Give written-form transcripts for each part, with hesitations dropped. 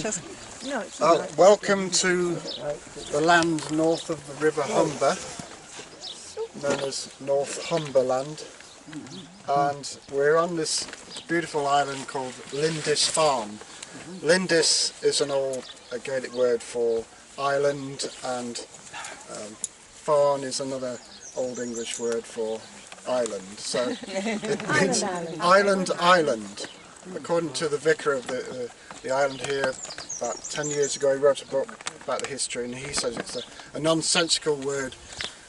No, it's welcome to the land north of the River Humber, known as Northumberland, and we're on this beautiful island called Lindisfarne. Lindis is an old Gaelic word for island, and farn is another Old English word for island. So it means island. According to the vicar of the island here, about 10 years ago, he wrote a book about the history, and he says it's a nonsensical word.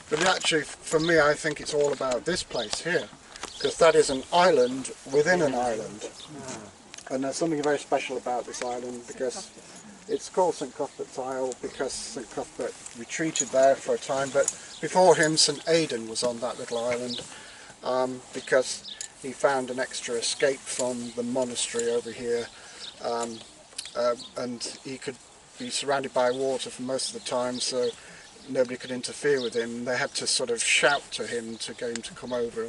But actually, for me, I think it's all about this place here, because that is an island within an island. And there's something very special about this island, because it's called St Cuthbert's Isle, because St Cuthbert retreated there for a time, but before him, St Aidan was on that little island, because he found an extra escape from the monastery over here, and he could be surrounded by water for most of the time, so nobody could interfere with him. They had to sort of shout to him to get him to come over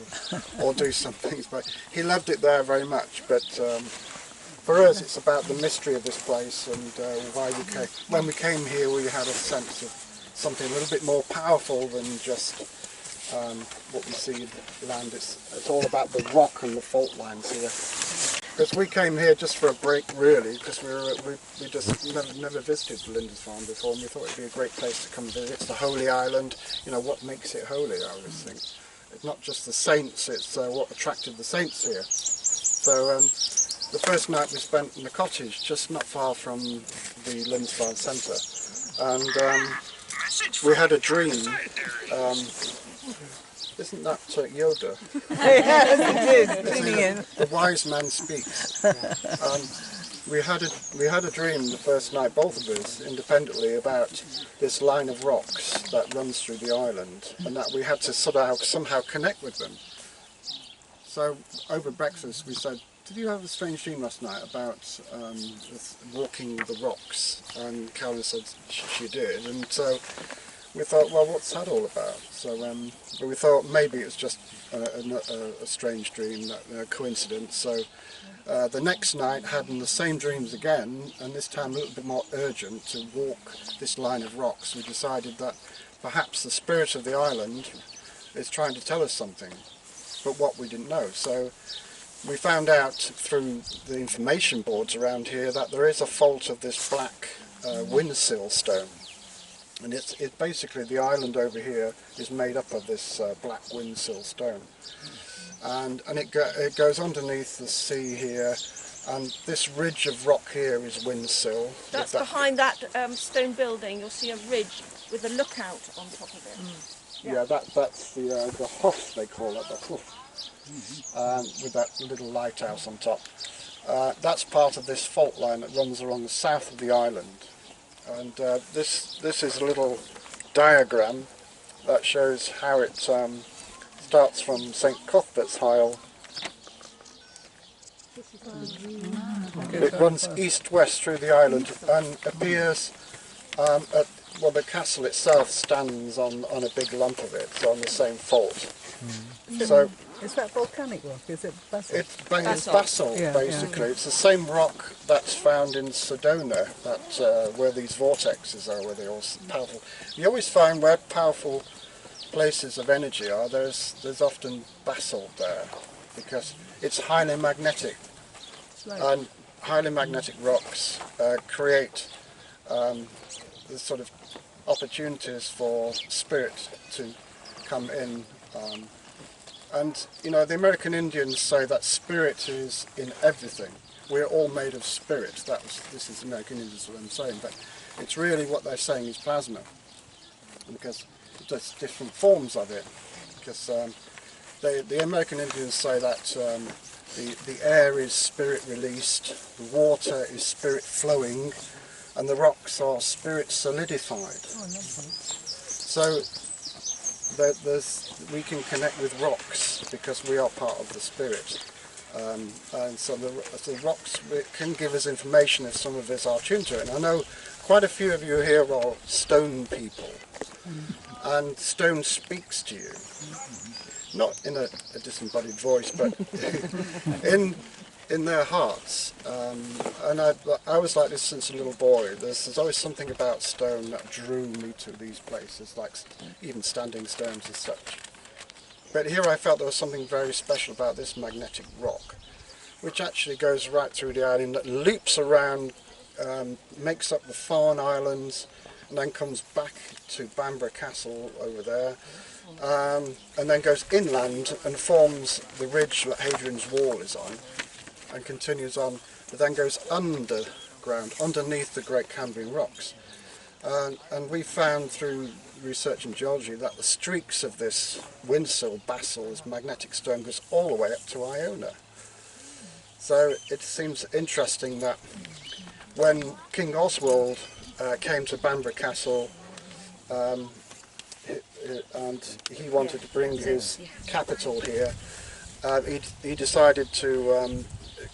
or do some things, but he loved it there very much. But for us, it's about the mystery of this place, and why we came. When we came here, we had a sense of something a little bit more powerful than just what we see land. It's all about the rock and the fault lines here. Because we came here just for a break, really, because we just never visited Lindisfarne before, and we thought it'd be a great place to come visit. It's the holy island. You know, what makes it holy, I always think. It's not just the saints, it's what attracted the saints here. So the first night we spent in a cottage just not far from the Lindisfarne centre, and we had a dream. Isn't that Yoda? Yes, it is. The wise man speaks. We had a dream the first night, both of us, independently, about this line of rocks that runs through the island, and that we had to somehow connect with them. So over breakfast we said, "Did you have a strange dream last night about walking the rocks?" And Carolyn said she did, and so we thought, well, what's that all about? So but we thought maybe it was just a strange dream, a coincidence. So the next night, having the same dreams again, and this time a little bit more urgent, to walk this line of rocks, we decided that perhaps the spirit of the island is trying to tell us something, but what we didn't know. So we found out through the information boards around here that there is a fault of this black windsill stone. And it's basically, the island over here is made up of this black windsill stone, and it goes underneath the sea here, and this ridge of rock here is windsill. That's behind that stone building. You'll see a ridge with a lookout on top of it. Yeah, that's the hoof, they call it, the hoof, with that little lighthouse on top. That's part of this fault line that runs along the south of the island. And this is a little diagram that shows how it starts from St Cuthbert's Isle. It runs east-west through the island and appears at, well, the castle itself stands on a big lump of it, so on the same fault. So is that volcanic rock? Is it basalt? It's basalt, basically. Yeah. It's the same rock that's found in Sedona, where these vortexes are, where they're all powerful. You always find where powerful places of energy are, there's often basalt there, because it's highly magnetic. And highly magnetic rocks create the sort of opportunities for spirit to come in. And, you know, the American Indians say that spirit is in everything. We're all made of spirit. This is American Indians, what I'm saying. But it's really, what they're saying is plasma. Because there's different forms of it. Because the American Indians say that the air is spirit released, the water is spirit flowing, and the rocks are spirit solidified. So we can connect with rocks because we are part of the spirit, and so the rocks can give us information if some of us are tuned to it. And I know quite a few of you here are stone people, and stone speaks to you, not in a disembodied voice, but in their hearts, and I was like this since a little boy. There's always something about stone that drew me to these places, like even standing stones as such. But here I felt there was something very special about this magnetic rock, which actually goes right through the island, that loops around, makes up the Farne Islands, and then comes back to Bamburgh Castle over there, and then goes inland and forms the ridge that Hadrian's Wall is on, and continues on, but then goes underground, underneath the Great Cambrian rocks. And we found through research in geology that the streaks of this windsill basalt, this magnetic stone, goes all the way up to Iona. So it seems interesting that when King Oswald came to Bamburgh Castle, and he wanted to bring his capital here, he decided to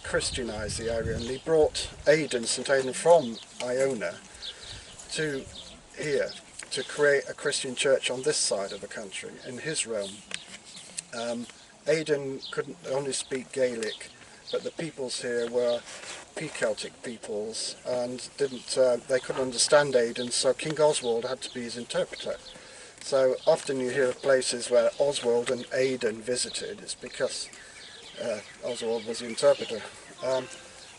Christianise the area, and he brought St Aidan from Iona to here to create a Christian church on this side of the country, in his realm. Aidan couldn't only speak Gaelic, but the peoples here were Celtic peoples, and they couldn't understand Aidan, so King Oswald had to be his interpreter. So often you hear of places where Oswald and Aidan visited. It's because Oswald was the interpreter.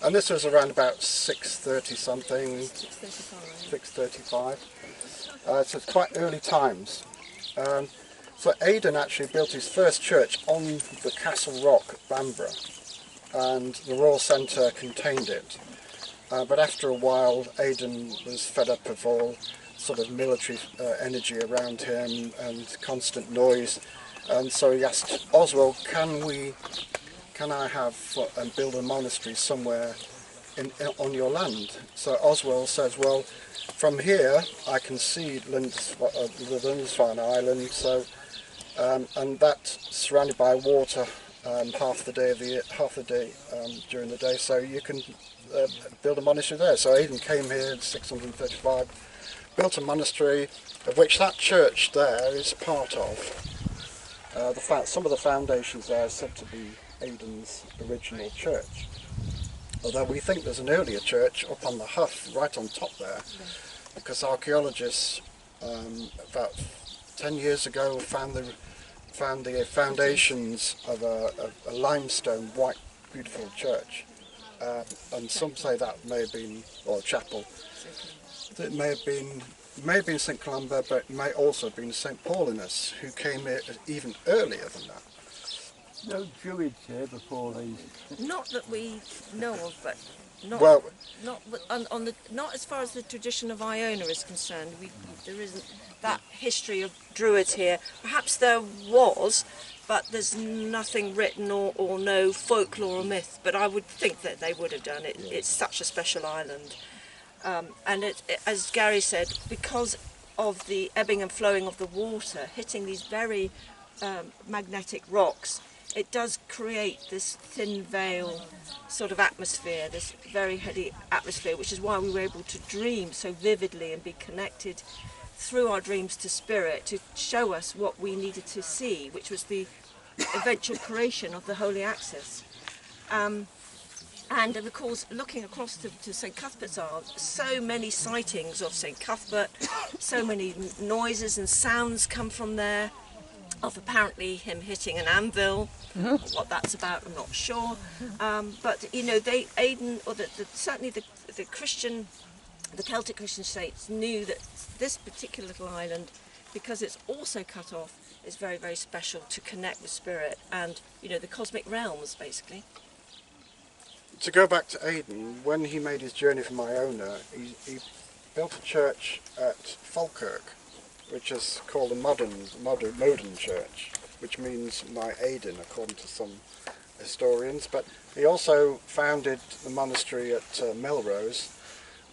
And this was around about 630 something, 635. So it's quite early times. So Aidan actually built his first church on the Castle Rock at Bamburgh, and the Royal Centre contained it. But after a while, Aidan was fed up of all sort of military energy around him and constant noise, and so he asked Oswald, can I have and build a monastery somewhere on your land? So Oswald says, well, from here I can see the Lindisfarne Island, so and that's surrounded by water half the day during the day, so you can build a monastery there. So Aidan came here in 635, built a monastery, of which that church there is part of. Some of the foundations there are said to be Aidan's original church, although we think there's an earlier church up on the Huff, right on top there, because archaeologists about 10 years ago found the foundations of a limestone white beautiful church, and some say that may have been, or a chapel, it may have been St Columba, but it may also have been St Paulinus, who came here even earlier than that. No Druids here before these? Not that we know of, but not not as far as the tradition of Iona is concerned. There isn't that history of Druids here. Perhaps there was, but there's nothing written or no folklore or myth. But I would think that they would have done it. It's such a special island. And as Gary said, because of the ebbing and flowing of the water hitting these very magnetic rocks, it does create this thin veil sort of atmosphere, this very heady atmosphere, which is why we were able to dream so vividly and be connected through our dreams to spirit to show us what we needed to see, which was the eventual creation of the Holy Axis. And of course, looking across to St Cuthbert's Isle, so many sightings of St Cuthbert, so many noises and sounds come from there, of apparently him hitting an anvil. What that's about, I'm not sure. But you know, Aidan, or certainly the Celtic Christian states knew that this particular little island, because it's also cut off, is very, very special to connect with spirit and, you know, the cosmic realms, basically. To go back to Aidan, when he made his journey from Iona, he built a church at Falkirk, which is called a modern church, which means my Aidan, according to some historians. But he also founded the monastery at Melrose,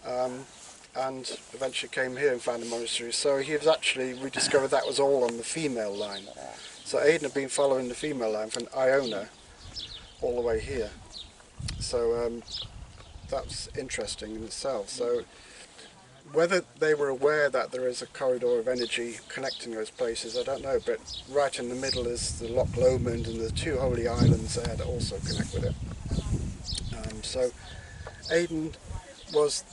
and eventually came here and founded a monastery. So he was actually, we discovered that was all on the female line. So Aidan had been following the female line from Iona all the way here. So that's interesting in itself. So whether they were aware that there is a corridor of energy connecting those places, I don't know, but right in the middle is the Loch Lomond and the two holy islands there that also connect with it. So Aidan was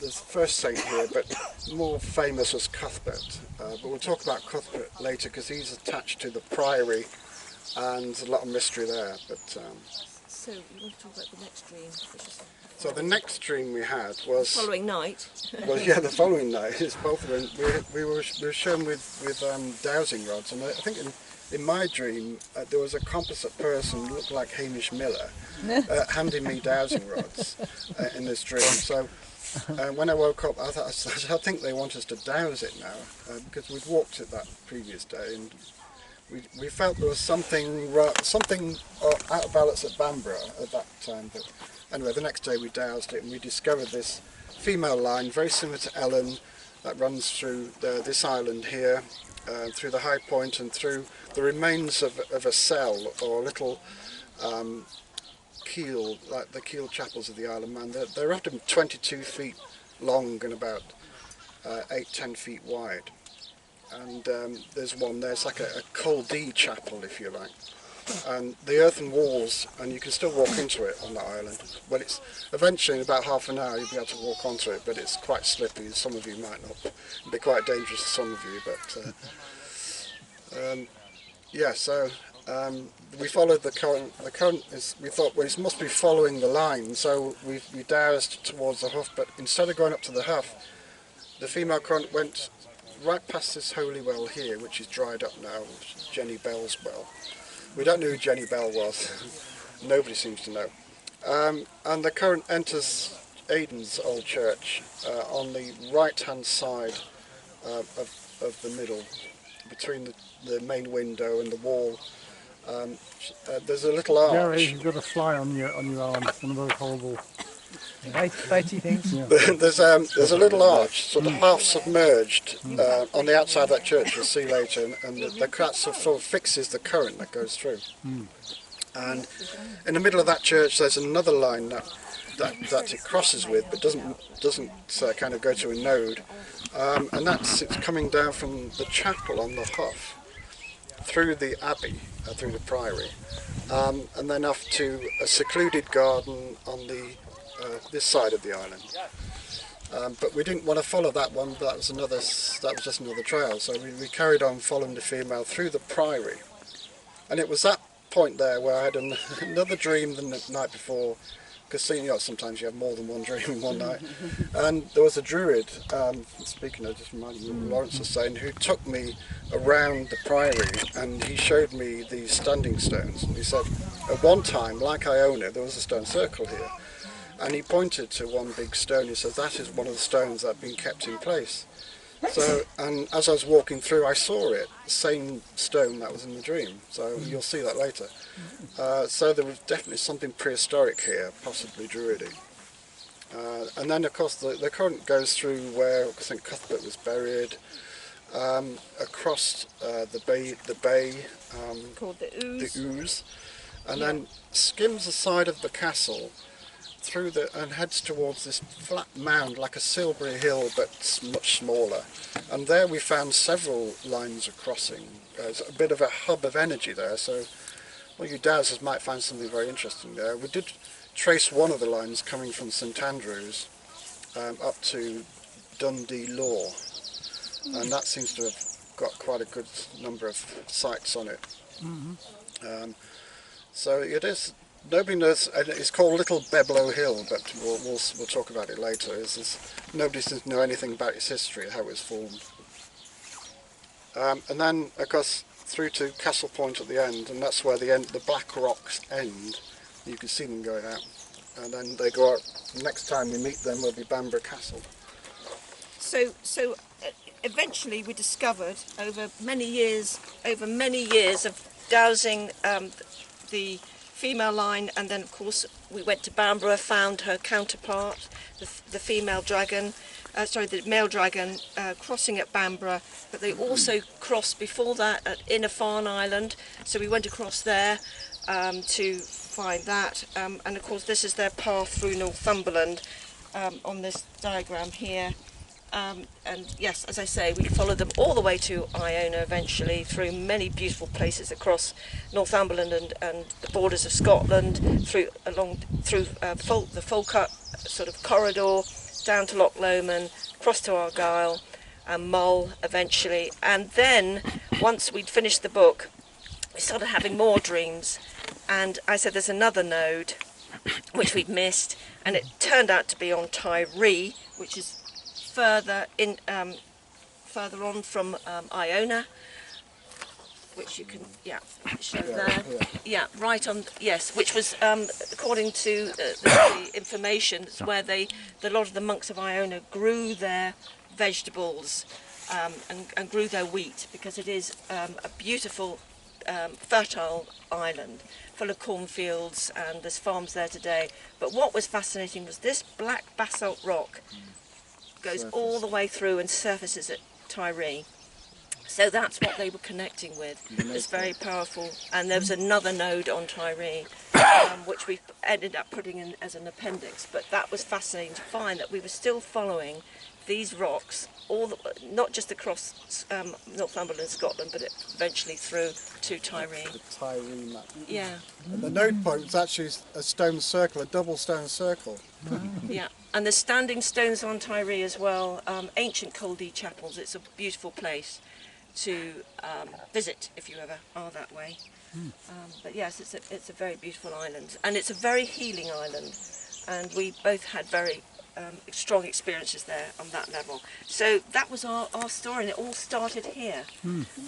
the first saint here, but more famous was Cuthbert. But we'll talk about Cuthbert later because he's attached to the priory and there's a lot of mystery there. But So you want to talk about the next dream? so the next dream we had was the following night. Well, yeah, the following night. It's both of them. We were shown with dowsing rods, and I think in my dream there was a composite person who looked like Hamish Miller handing me dowsing rods in this dream. So when I woke up, I think they want us to douse it now because we'd walked it that previous day, and we felt there was something out of balance at Bamborough at that time. But anyway, the next day we dowsed it, and we discovered this female line, very similar to Ellen, that runs through this island here, through the high point and through the remains of a cell or a little keel, like the keel chapels of the Isle of Man. They're often 22 feet long and about 8-10 feet wide. And there's one there, it's like a Col D chapel, if you like. And the earthen walls, and you can still walk into it on that island. Well, it's eventually in about half an hour you'll be able to walk onto it, but it's quite slippy. Some of you might not. It'd be quite dangerous to some of you, but yeah. So we followed the current. The current is, we thought, well, it must be following the line. So we dowsed towards the Huff, but instead of going up to the Huff, the female current went right past this holy well here, which is dried up now, which is Jenny Bell's well. We don't know who Jenny Bell was. Nobody seems to know. And the current enters Aidan's old church on the right-hand side of the middle, between the main window and the wall. There's a little arch. Gary, you've got a fly on your arm. One of those horrible Bitey things. Yeah. There's a little arch, sort of half submerged on the outside of that church. You'll see later, and that sort of fixes the current that goes through. And in the middle of that church, there's another line that it crosses with, but doesn't kind of go to a node, and it's coming down from the chapel on the Huff through the abbey, through the priory, and then off to a secluded garden on the this side of the island. But we didn't want to follow that one. That was just another trail. So we carried on following the female through the priory, and it was that point there where I had another dream than the night before. Because sometimes you have more than one dream in one night. And there was a druid, speaking of, just reminded me what Lawrence was saying, who took me around the priory, and he showed me these standing stones. And he said, at one time, like Iona, there was a stone circle here. And he pointed to one big stone. He says, that is one of the stones that have been kept in place. So, and as I was walking through, I saw it, the same stone that was in the dream. So you'll see that later. So there was definitely something prehistoric here, possibly druidic. And then, of course, the current goes through where I think Cuthbert was buried, across the bay Called the Ouse. And then skims the side of the castle through and heads towards this flat mound like a Silbury Hill, but much smaller. And there we found several lines of crossing. There's a bit of a hub of energy there, so well, you dowsers might find something very interesting there. We did trace one of the lines coming from St Andrews up to Dundee Law, and that seems to have got quite a good number of sites on it. So it is. Nobody knows. It's called Little Beblow Hill, but we'll talk about it later. Nobody seems to know anything about its history, how it was formed. And then, of course, through to Castle Point at the end, and that's where the black rocks end. You can see them going out, and then they go out. Next time we meet them will be Bamborough Castle. So eventually we discovered over many years of dowsing the female line, and then of course we went to Bamborough, found her counterpart, the female dragon, the male dragon crossing at Bamborough, but they also crossed before that at Farne Island, so we went across there to find that, and of course this is their path through Northumberland on this diagram here. and yes, as I say, we followed them all the way to Iona eventually, through many beautiful places across Northumberland and the borders of Scotland, through the Falkirk sort of corridor, down to Loch Lomond, across to Argyll and Mull eventually. And then, once we'd finished the book, we started having more dreams, and I said there's another node which we'd missed, and it turned out to be on Tyree, which is further on from Iona, which you can show there. Yeah, right on. Yes, which was according to the information, it's where a lot of the monks of Iona grew their vegetables and grew their wheat, because it is a beautiful fertile island full of cornfields, and there's farms there today. But what was fascinating was this black basalt rock goes all the way through and surfaces at Tyree. So that's what they were connecting with. It's very powerful. And there was another node on Tyree, which we ended up putting in as an appendix. But that was fascinating to find that we were still following these rocks, not just across Northumberland and Scotland, but eventually through to Tyree. The Tyree map. Yeah. And the node point was actually a stone circle, a double stone circle. Yeah, and there's standing stones on Tyree as well, ancient Culdee chapels. It's a beautiful place to visit if you ever are that way. But yes, it's a very beautiful island, and it's a very healing island, and we both had very strong experiences there on that level. So that was our story, and it all started here,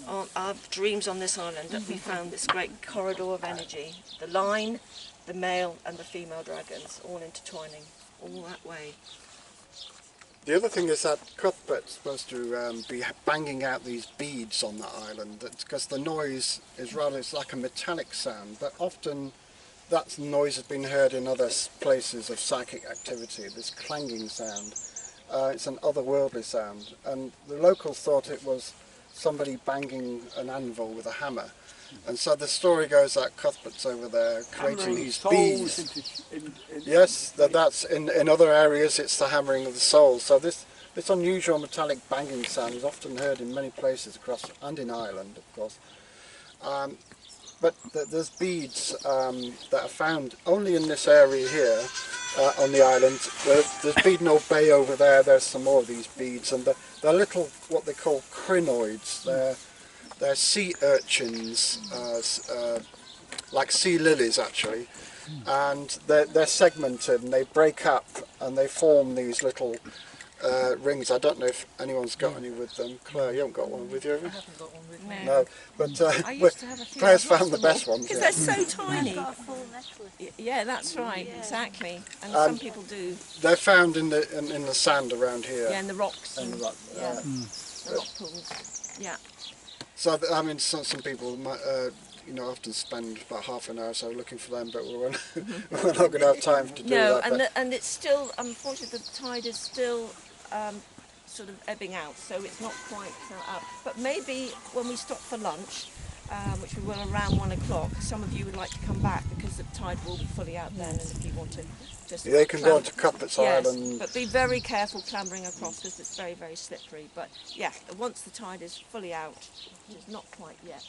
on our dreams on this island, that we found this great corridor of energy, the line, the male and the female dragons, all intertwining all that way. The other thing is that Cuthbert's supposed to be banging out these beads on that island, because the noise is it's like a metallic sound, but often that noise has been heard in other places of psychic activity, this clanging sound. It's an otherworldly sound, and the locals thought it was somebody banging an anvil with a hammer. And so the story goes that Cuthbert's over there creating these beads. Yes, that's in other areas it's the hammering of the souls. So this unusual metallic banging sound is often heard in many places across, and in Ireland, of course. But there's beads that are found only in this area here on the island. There's Beadnell Bay over there. There's some more of these beads, and they're little, what they call crinoids. They're sea urchins, like sea lilies actually, and they're segmented, and they break up and they form these little rings. I don't know if anyone's got any with them. Claire, you haven't got one with you, have you? I haven't got one with me. No. No, but I used to have a few. Claire's found the best ones. Because Yeah. they're so tiny. Got a full necklace. Yeah, that's right, exactly. And some people do. They're found in the sand around here. Yeah, in the rocks. And the rock, Yeah, the rock pools. Yeah. So I mean, some people might, often spend about half an hour or so looking for them, but we're not going to have time to do No, that. and it's still, unfortunately, the tide is still sort of ebbing out, so it's not quite up. But maybe when we stop for lunch, which we will around 1 o'clock, some of you would like to come back, because the tide will be fully out then, and if you want to just They can go onto Cuthbert's yes, Island. but be very careful clambering across, because it's very, very slippery. But yeah, once the tide is fully out, which is not quite yet,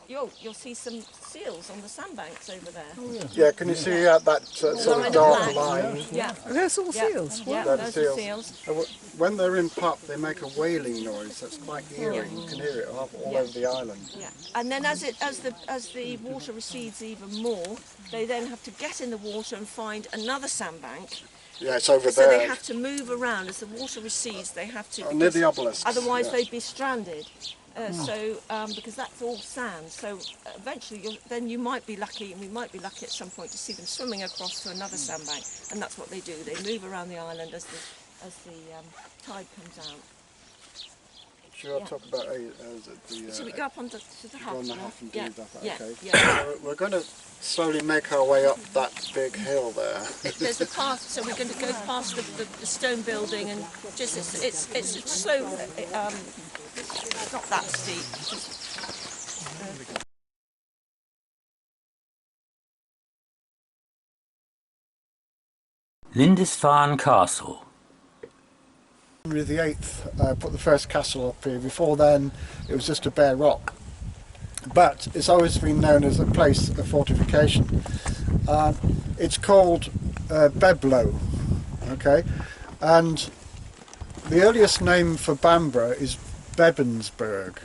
you'll see some seals on the sandbanks over there. Oh, yeah. Yeah, can you see that sort line of of dark black. line? Yeah. There's all Yeah. seals. Yeah, They're those the are seals. seals. When they're in pup, they make a wailing noise that's quite eerie. You can hear it all over the island. Yeah, and then as the water recedes even more, they then have to get in the water and find another sandbank. Yeah, it's over So there. they have to move around as the water recedes. They have to, Near the obelisk. otherwise yeah. they'd be stranded. Because that's all sand. So eventually, then you might be lucky, and we might be lucky at some point to see them swimming across to another sandbank. And that's what they do. They move around the island as the tide comes out. Should I talk about the... Should we go up on to the go on hut? the hut and do Yeah, that? yeah, Okay. yeah. So we're going to slowly make our way up that big hill there. There's a path, so we're going to go past the stone building, and just it's slow. It's not that steep. Lindisfarne Castle. Henry VIII put the first castle up here. Before then it was just a bare rock. But it's always been known as a place of fortification. It's called Beblow, okay? And the earliest name for Bamborough is Bebensburg.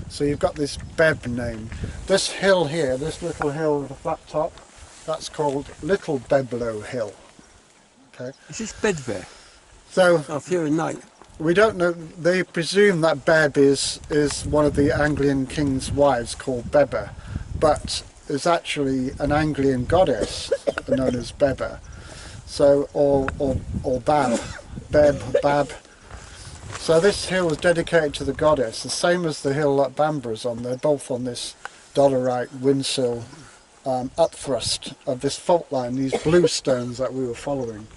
So you've got this Beb name. This hill here, this little hill with a flat top, that's called Little Beblow Hill. Okay. Is this Bedver? So Off here at night. we don't know. They presume that Beb is one of the Anglian king's wives called Beba, but there's actually an Anglian goddess known as Beba. So or Bab, Beb, Bab. So this hill was dedicated to the goddess, the same as the hill that Bamborough's on. They're both on this dolerite windsill upthrust of this fault line, these blue stones that we were following.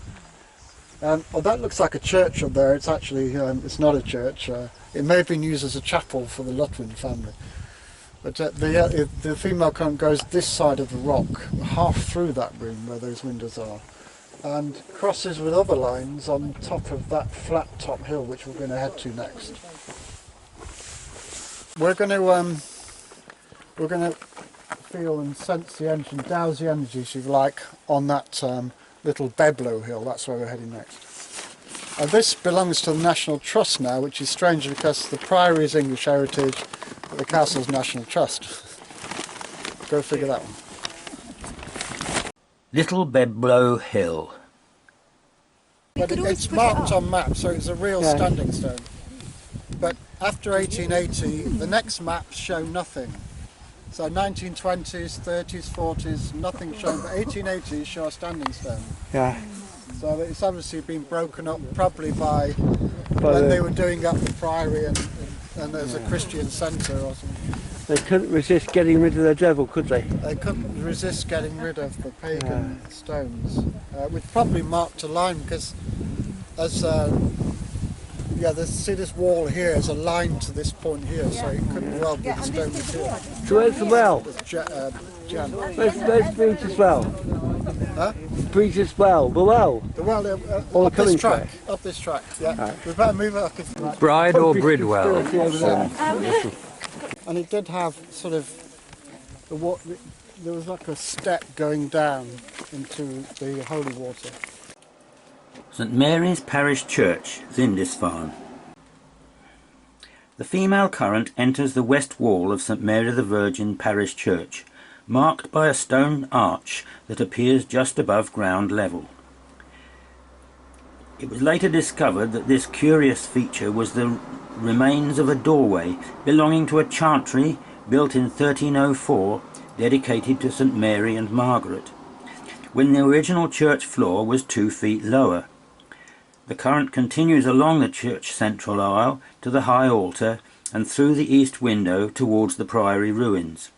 Oh, that looks like a church up there. It's actually, it's not a church. It may have been used as a chapel for the Lutwin family. But the female cone goes this side of the rock, half through that room where those windows are, and crosses with other lines on top of that flat top hill, which we're going to head to next. We're going to feel and sense the energy, douse the energy, if you like, on that little Beblow hill. That's where we're heading next. This belongs to the National Trust now, which is strange because the Priory is English heritage, but the castle's National Trust. Go figure that one. Little Beblow Hill. But it's marked on maps, so it's a real standing stone. But after 1880, the next maps show nothing. So 1920s, 30s, 40s, nothing shown, but 1880s show a standing stone. Yeah. So it's obviously been broken up probably by when they were doing up the Priory and there's a Christian centre or something. They couldn't resist getting rid of the devil, could they? They couldn't resist getting rid of the pagan stones, which probably marked a line because as see this wall here is a line to this point here, so it couldn't well be the stone material. So where's the well? Where's Breach's Well? Huh? Breach's Well, the well? The well, Or up the this coming track, up this track, yeah. We better move it. Bride or Bridwell? And it did have sort of, there was like a step going down into the holy water. St Mary's Parish Church, Lindisfarne. The female current enters the west wall of St Mary the Virgin Parish Church, marked by a stone arch that appears just above ground level. It was later discovered that this curious feature was the remains of a doorway belonging to a chantry built in 1304, dedicated to St Mary and Margaret, when the original church floor was 2 feet lower. The current continues along the church central aisle to the high altar and through the east window towards the Priory ruins.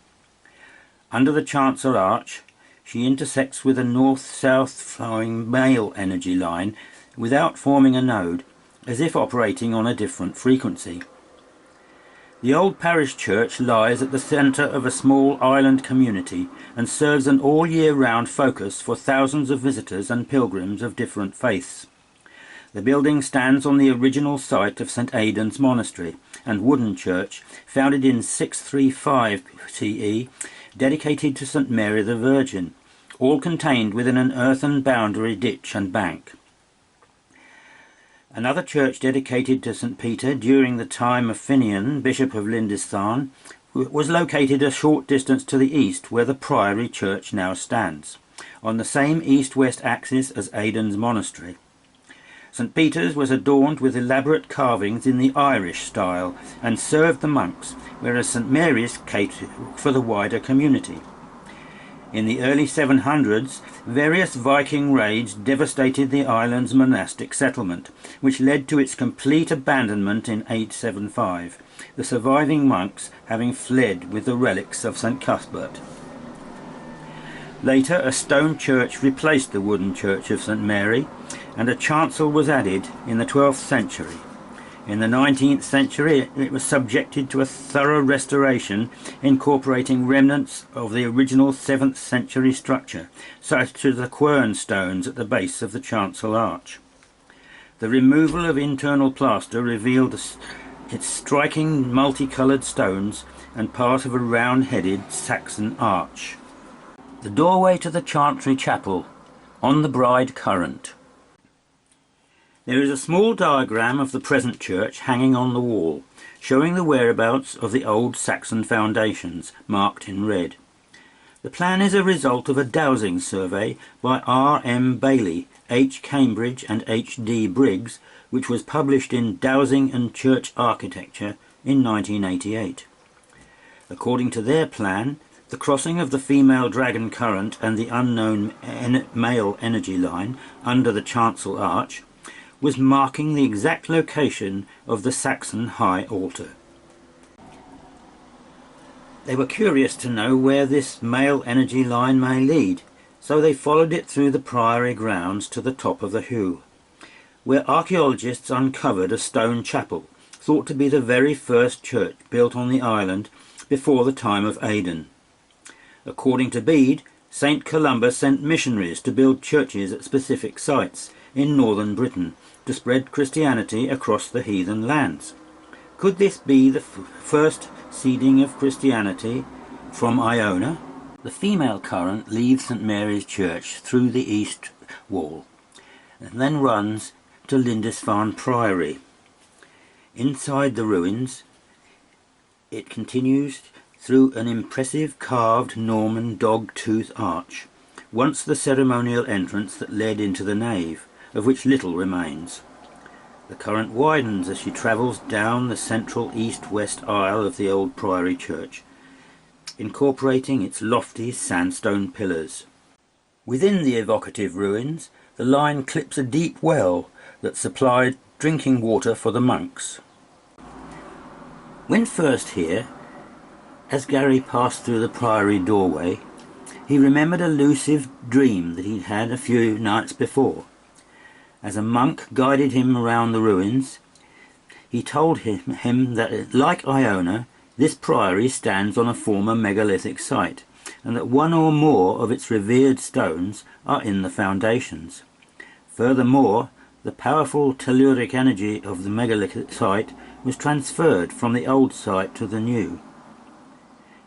Under the chancel arch, she intersects with a north-south flowing male energy line without forming a node, as if operating on a different frequency. The old parish church lies at the centre of a small island community and serves an all-year-round focus for thousands of visitors and pilgrims of different faiths. The building stands on the original site of St Aidan's Monastery and wooden church, founded in 635 CE, dedicated to St Mary the Virgin, all contained within an earthen boundary ditch and bank. Another church dedicated to St Peter during the time of Finian, Bishop of Lindisfarne, was located a short distance to the east where the Priory Church now stands, on the same east-west axis as Aidan's Monastery. St Peter's was adorned with elaborate carvings in the Irish style and served the monks, whereas St Mary's catered for the wider community. In the early 700s, various Viking raids devastated the island's monastic settlement, which led to its complete abandonment in 875, the surviving monks having fled with the relics of St Cuthbert. Later, a stone church replaced the wooden church of St Mary, and a chancel was added in the 12th century. In the 19th century, it was subjected to a thorough restoration, incorporating remnants of the original 7th century structure, such as the quern stones at the base of the chancel arch. The removal of internal plaster revealed its striking multicoloured stones and part of a round-headed Saxon arch. The doorway to the Chantry Chapel, on the Bride Current. There is a small diagram of the present church hanging on the wall, showing the whereabouts of the old Saxon foundations, marked in red. The plan is a result of a dowsing survey by R. M. Bailey, H. Cambridge and H. D. Briggs, which was published in Dowsing and Church Architecture in 1988. According to their plan, the crossing of the female dragon current and the unknown male energy line under the chancel arch was marking the exact location of the Saxon high altar. They were curious to know where this male energy line may lead, so they followed it through the priory grounds to the top of the Howe, where archaeologists uncovered a stone chapel, thought to be the very first church built on the island before the time of Aidan. According to Bede, St. Columba sent missionaries to build churches at specific sites in northern Britain to spread Christianity across the heathen lands. Could this be the first seeding of Christianity from Iona? The female current leaves St. Mary's Church through the east wall and then runs to Lindisfarne Priory. Inside the ruins, it continues through an impressive carved Norman dog-tooth arch, once the ceremonial entrance that led into the nave, of which little remains. The current widens as she travels down the central east-west aisle of the old priory church, incorporating its lofty sandstone pillars. Within the evocative ruins, the line clips a deep well that supplied drinking water for the monks. When first here, as Gary passed through the priory doorway, he remembered a lucid dream that he'd had a few nights before. As a monk guided him around the ruins, he told him that, like Iona, this priory stands on a former megalithic site, and that one or more of its revered stones are in the foundations. Furthermore, the powerful telluric energy of the megalithic site was transferred from the old site to the new.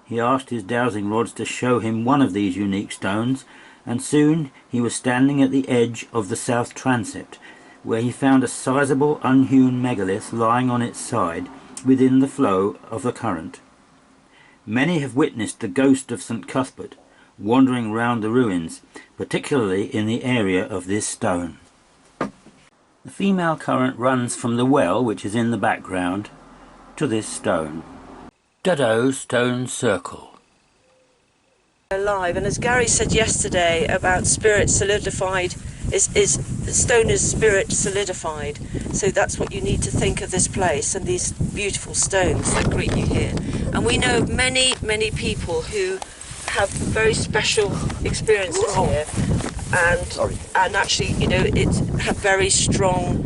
He asked his dowsing rods to show him one of these unique stones, and soon he was standing at the edge of the south transept, where he found a sizable unhewn megalith lying on its side within the flow of the current. Many have witnessed the ghost of St. Cuthbert wandering round the ruins, particularly in the area of this stone. The female current runs from the well, which is in the background, to this stone. Duddow Stone Circle. Alive, and as Gary said yesterday about spirit solidified, the stone is spirit solidified, so that's what you need to think of this place and these beautiful stones that greet you here. And we know of many people who have very special experiences here, and actually, you know, have very strong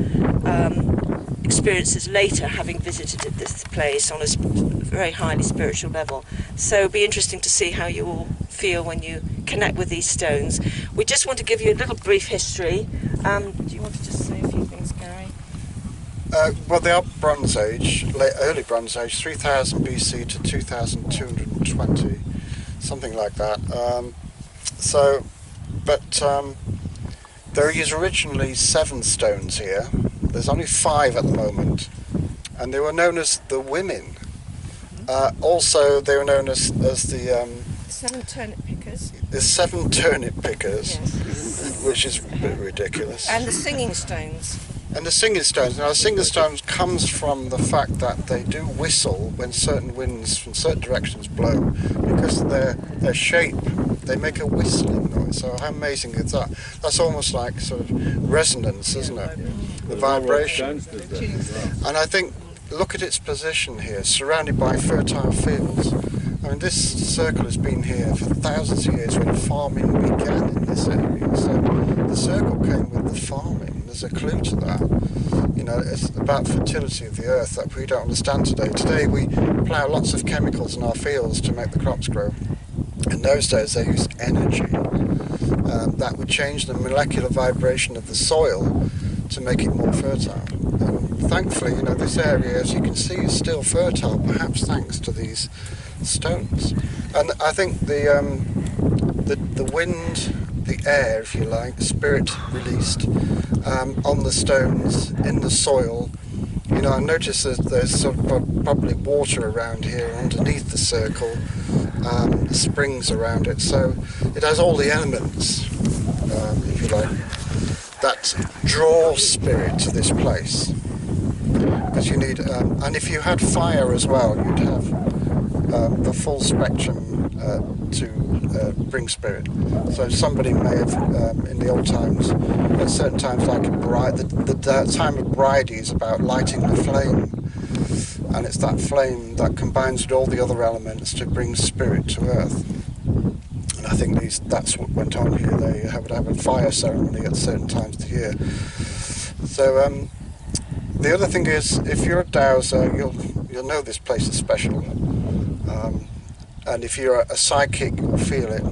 experiences later, having visited this place on a very highly spiritual level. So it'll be interesting to see how you all feel when you connect with these stones. We just want to give you a little brief history. Do you want to just say a few things, Gary? Well, they are Bronze Age, early Bronze Age, 3000 BC to 2220, something like that. There is originally 7 stones here. There's only 5 at the moment, and they were known as the women. Also, they were known as the 7 turnip pickers. The 7 turnip pickers, yes. Which is a bit ridiculous. And the singing stones. And the singing stones. Now, the singing stones comes from the fact that they do whistle when certain winds from certain directions blow, because of their shape. They make a whistling noise. So how amazing is that? That's almost like sort of resonance, isn't it? The vibration. And I think, look at its position here, surrounded by fertile fields. I mean, this circle has been here for thousands of years when farming began in this area. So the circle came with the farming. There's a clue to that. You know, it's about fertility of the earth that we don't understand today. Today we plough lots of chemicals in our fields to make the crops grow. In those days they used energy that would change the molecular vibration of the soil to make it more fertile. And thankfully, you know, this area, as you can see, is still fertile, perhaps thanks to these stones. And I think the wind, the air, if you like, spirit released on the stones, in the soil. You know, I notice that there's sort of probably water around here underneath the circle, springs around it, so it has all the elements, if you like, that draw spirit to this place. Because you need, and if you had fire as well, you'd have the full spectrum to bring spirit. So somebody may have, in the old times, at certain times, like a bride, the time of bride is about lighting the flame, and it's that flame that combines with all the other elements to bring spirit to earth. And I think that's what went on here. They would have a fire ceremony at certain times of the year. So the other thing is, if you're a dowser, you'll know this place is special. And if you're a psychic, you'll feel it.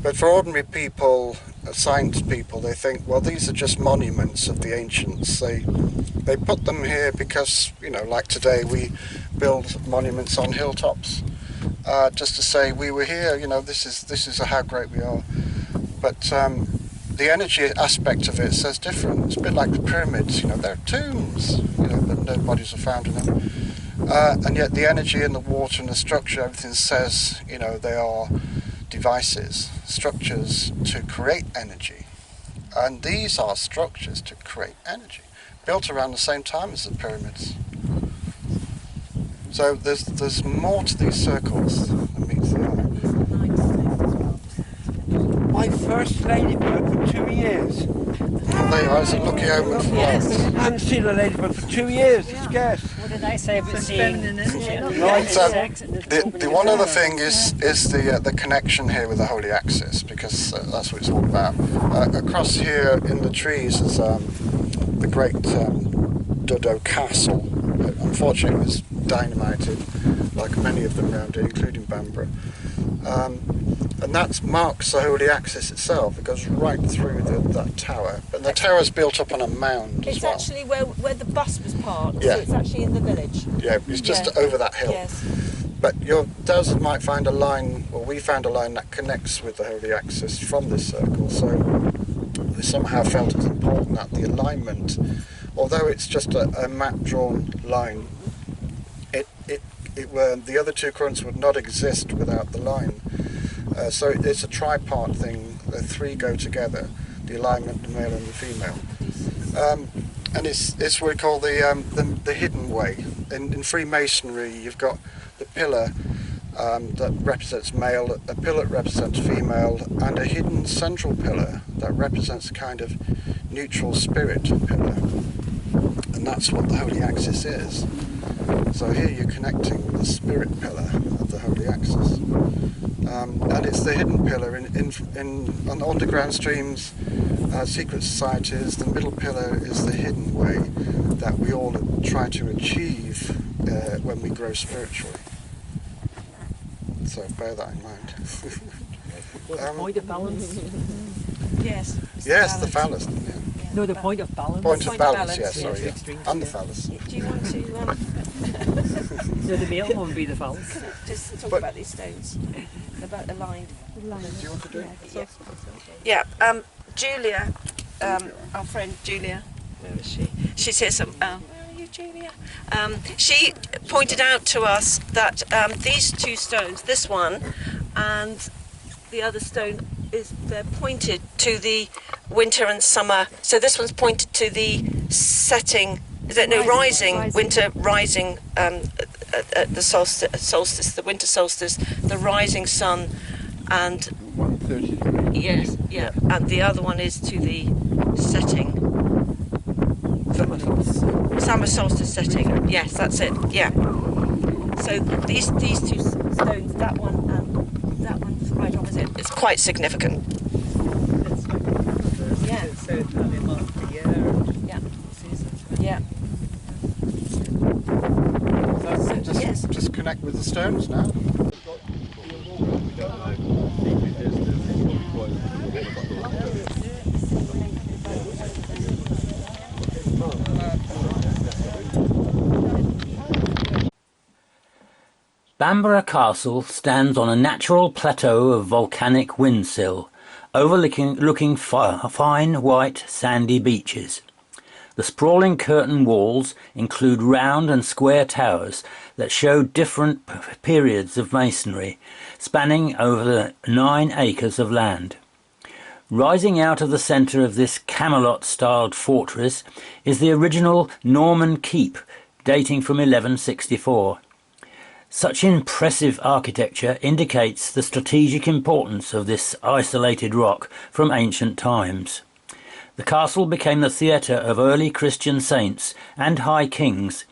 But for ordinary people, science people, they think, well, these are just monuments of the ancients. They put them here because, you know, like today we build monuments on hilltops, just to say we were here. You know, this is how great we are. But the energy aspect of it says different. It's a bit like the pyramids. You know, they're tombs. You know, but no bodies are found in them. And yet the energy in the water and the structure, everything says, you know, they are devices, structures to create energy. And these are structures to create energy, built around the same time as the pyramids. So there's more to these circles than meets the eye. My first ladybird for 2 years. And there you are, it's a lucky omen for Yes. life. I haven't seen a ladybird for 2 years, it's scarce. What did I say about seeing So the one other thing is the connection here with the Holy Axis, because that's what it's all about. Across here in the trees is the great Dodo Castle. Unfortunately, it was dynamited, like many of them around here, including Bamborough. And that marks the Holy Axis itself. It goes right through that tower. But the tower's built up on a mound as well. It's actually where the bus was parked, Yeah. so it's actually in the village. Yeah, it's just over that hill. Yes. But your dowsers might find a line, or we found a line that connects with the Holy Axis from this circle. So we somehow felt it was important that the alignment, although it's just a map drawn line, the other two currents would not exist without the line. So it's a tripart thing. The three go together: the alignment, the male and the female. And it's what we call the hidden way. In Freemasonry, you've got the pillar that represents male, a pillar that represents female, and a hidden central pillar that represents a kind of neutral spirit pillar. And that's what the Holy Axis is. So here you're connecting with the spirit pillar of the Holy Axis. And it's the hidden pillar on underground streams, secret societies. The middle pillar is the hidden way that we all try to achieve when we grow spiritually. So bear that in mind. point of balance? Yes. Yes, the phallus. Yeah. No, the point of balance. Point of Point of balance, balance, yes, sorry, yes. yeah. And the phallus. Do you want to So the male one would be the phallus. just talk But- about these stones, about the line? Do you want to do it? Yes. Yeah. Julia, our friend Julia, where is she? She's here. Where are you, Julia? She pointed out to us that these two stones, this one and the other stone, they're pointed to the winter and summer. So this one's pointed to the setting. Is it no rising. Winter rising at the solstice, the winter solstice, the rising sun, and 1:30 degrees. yes, yeah, and the other one is to the setting. Summer solstice setting. Yes, that's it. Yeah. So these two stones, that one and that one's right opposite. It's quite significant. Yeah. Yeah. Yeah. So yes. just connect with the stones now. Bamborough Castle stands on a natural plateau of volcanic windsill, overlooking fine white sandy beaches. The sprawling curtain walls include round and square towers that show different periods of masonry, spanning over 9 acres of land. Rising out of the centre of this Camelot-styled fortress is the original Norman keep, dating from 1164. Such impressive architecture indicates the strategic importance of this isolated rock from ancient times. The castle became the theatre of early Christian saints and high kings,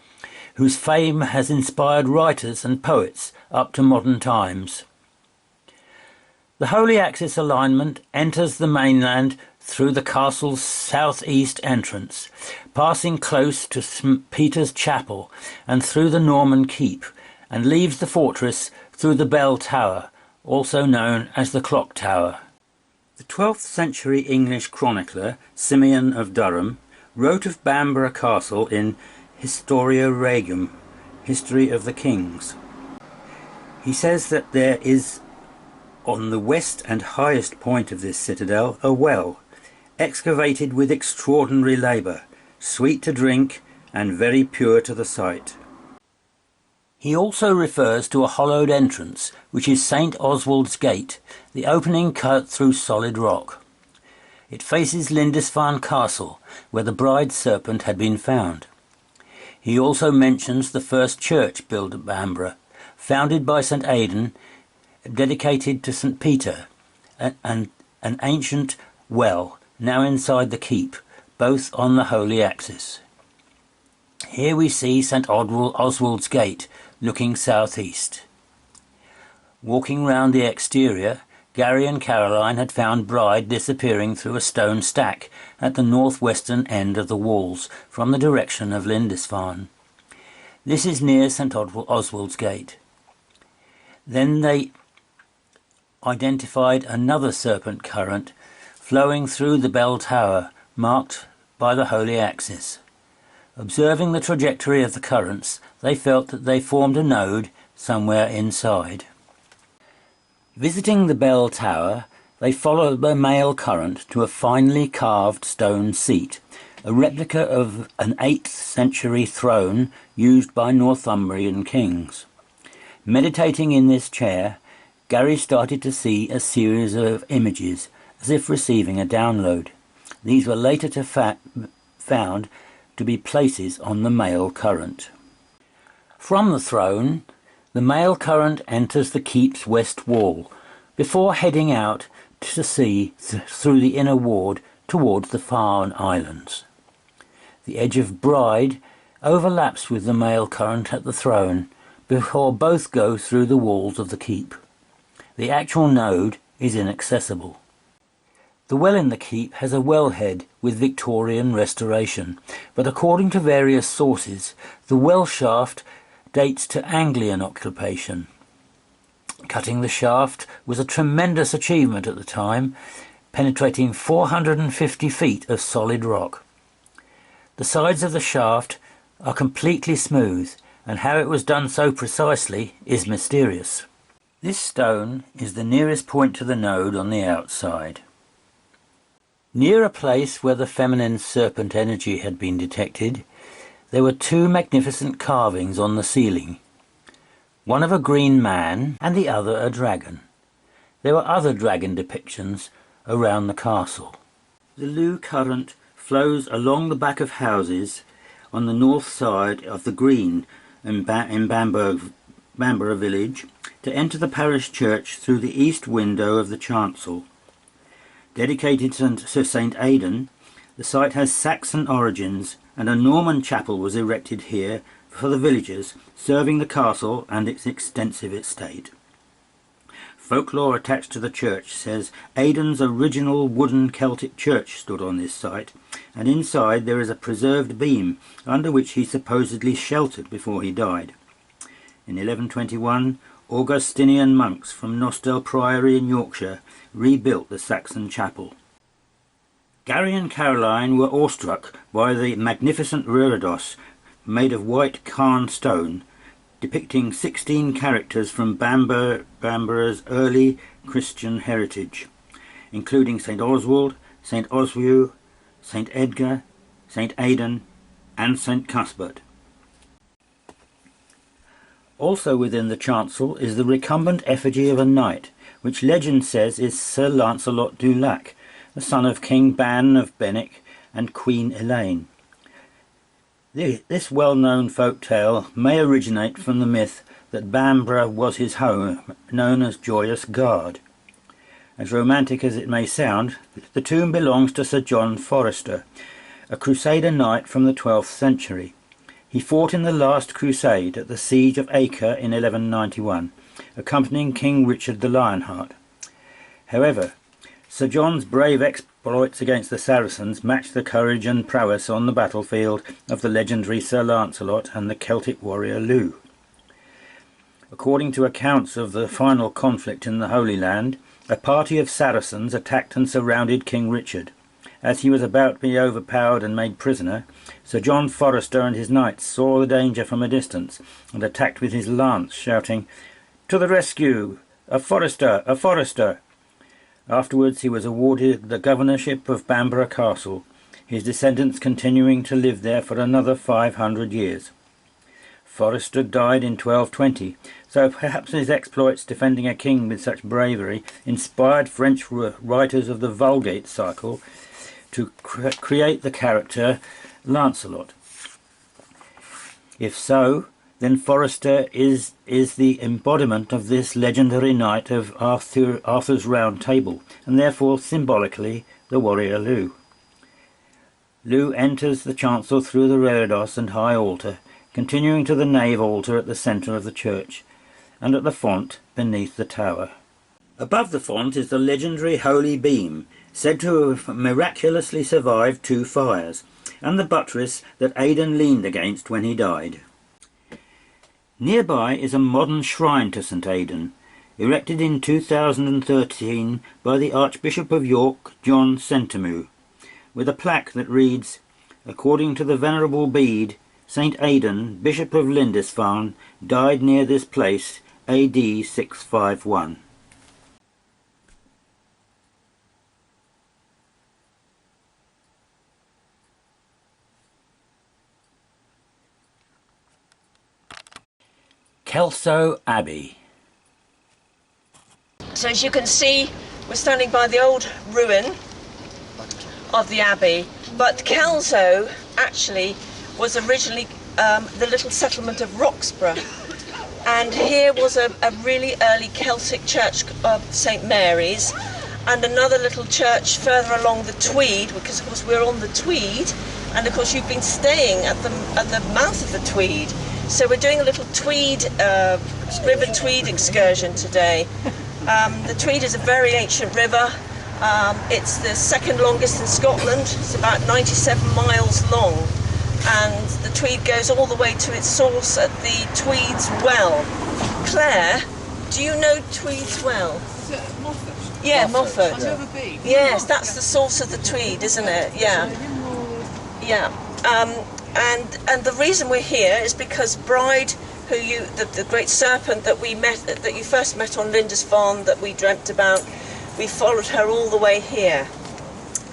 whose fame has inspired writers and poets up to modern times. The Holy Axis alignment enters the mainland through the castle's south-east entrance, passing close to St. Peter's Chapel and through the Norman Keep, and leaves the fortress through the Bell Tower, also known as the Clock Tower. The 12th century English chronicler Simeon of Durham wrote of Bamborough Castle in Historia Regum, History of the Kings. He says that there is on the west and highest point of this citadel a well, excavated with extraordinary labour, sweet to drink and very pure to the sight. He also refers to a hollowed entrance, which is St. Oswald's Gate, the opening cut through solid rock. It faces Lindisfarne Castle, where the bride's serpent had been found. He also mentions the first church built at Bamborough, founded by St. Aidan, dedicated to St. Peter, and an ancient well, now inside the keep, both on the Holy Axis. Here we see St. Oswald's Gate, looking southeast. Walking round the exterior, Gary and Caroline had found Bride disappearing through a stone stack at the northwestern end of the walls from the direction of Lindisfarne. This is near St. Oswald's Gate. Then they identified another serpent current flowing through the bell tower, marked by the Holy Axis. Observing the trajectory of the currents, they felt that they formed a node somewhere inside. Visiting the bell tower, they followed the male current to a finely carved stone seat, a replica of an 8th century throne used by Northumberland kings. Meditating in this chair, Gary started to see a series of images, as if receiving a download. These were later found to be places on the male current. From the throne, the male current enters the keep's west wall, before heading out to sea through the inner ward towards the Farne Islands. The edge of Bride overlaps with the male current at the throne, before both go through the walls of the keep. The actual node is inaccessible. The well in the keep has a wellhead with Victorian restoration, but according to various sources, the well shaft dates to Anglian occupation. Cutting the shaft was a tremendous achievement at the time, penetrating 450 feet of solid rock. The sides of the shaft are completely smooth, and how it was done so precisely is mysterious. This stone is the nearest point to the node on the outside. Near a place where the feminine serpent energy had been detected, there were 2 magnificent carvings on the ceiling, one of a green man and the other a dragon. There were other dragon depictions around the castle. The Lugh current flows along the back of houses on the north side of the green in Bamborough village to enter the parish church through the east window of the chancel. Dedicated to St. Aidan, the site has Saxon origins, and a Norman chapel was erected here for the villagers, serving the castle and its extensive estate. Folklore attached to the church says Aidan's original wooden Celtic church stood on this site, and inside there is a preserved beam under which he supposedly sheltered before he died. In 1121, Augustinian monks from Nostell Priory in Yorkshire rebuilt the Saxon chapel. Gary and Caroline were awestruck by the magnificent reredos made of white Caen stone, depicting 16 characters from Bambora's early Christian heritage, including St Oswald, St Oswiu, St Edgar, St Aidan and St Cuthbert. Also within the chancel is the recumbent effigy of a knight, which legend says is Sir Lancelot du Lac, the son of King Ban of Benwick and Queen Elaine. This well-known folk tale may originate from the myth that Bamborough was his home, known as Joyous Gard. As romantic as it may sound, the tomb belongs to Sir John Forester, a Crusader knight from the 12th century. He fought in the last crusade at the siege of Acre in 1191, accompanying King Richard the Lionheart. However, Sir John's brave exploits against the Saracens matched the courage and prowess on the battlefield of the legendary Sir Lancelot and the Celtic warrior Lugh. According to accounts of the final conflict in the Holy Land, a party of Saracens attacked and surrounded King Richard. As he was about to be overpowered and made prisoner, Sir John Forester and his knights saw the danger from a distance and attacked with his lance, shouting, "To the rescue! A Forester! A Forester!" Afterwards he was awarded the governorship of Bamborough Castle, his descendants continuing to live there for another 500 years. Forester died in 1220, so perhaps his exploits defending a king with such bravery inspired French writers of the Vulgate cycle to create the character Lancelot. If so, then Forester is the embodiment of this legendary knight of Arthur's Round Table, and therefore symbolically the warrior Lugh. Lugh enters the chancel through the reredos and high altar, continuing to the nave altar at the centre of the church, and at the font beneath the tower. Above the font is the legendary holy beam, said to have miraculously survived 2 fires, and the buttress that Aidan leaned against when he died. Nearby is a modern shrine to St Aidan, erected in 2013 by the Archbishop of York, John Sentamu, with a plaque that reads, "According to the Venerable Bede, St Aidan, Bishop of Lindisfarne, died near this place, AD 651. Kelso Abbey. So as you can see, we're standing by the old ruin of the abbey, but Kelso actually was originally the little settlement of Roxburgh, and here was a really early Celtic church of St Mary's, and another little church further along the Tweed, because of course we're on the Tweed, and of course you've been staying at the mouth of the Tweed. So we're doing a little Tweed, River Tweed excursion today. The Tweed is a very ancient river. It's the second longest in Scotland. It's about 97 miles long. And the Tweed goes all the way to its source at the Tweed's Well. Claire, do you know Tweed's Well? Is it Moffat? Yeah, Moffat. I've never been. Yes, that's the source of the Tweed, isn't it? Yeah. Yeah. And the reason we're here is because Bride, who the great serpent that we met, that you first met on Lindisfarne, that we dreamt about, we followed her all the way here.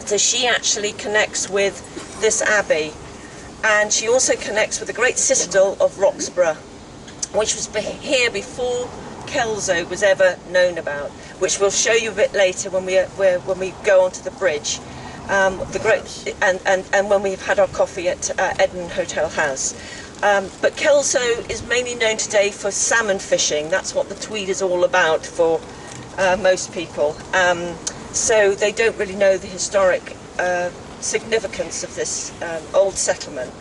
So she actually connects with this abbey, and she also connects with the great citadel of Roxburgh, which was here before Kelso was ever known about, which we'll show you a bit later when we go onto the bridge. And when we've had our coffee at Eden Hotel House. But Kelso is mainly known today for salmon fishing. That's what the Tweed is all about for most people. So they don't really know the historic significance of this old settlement.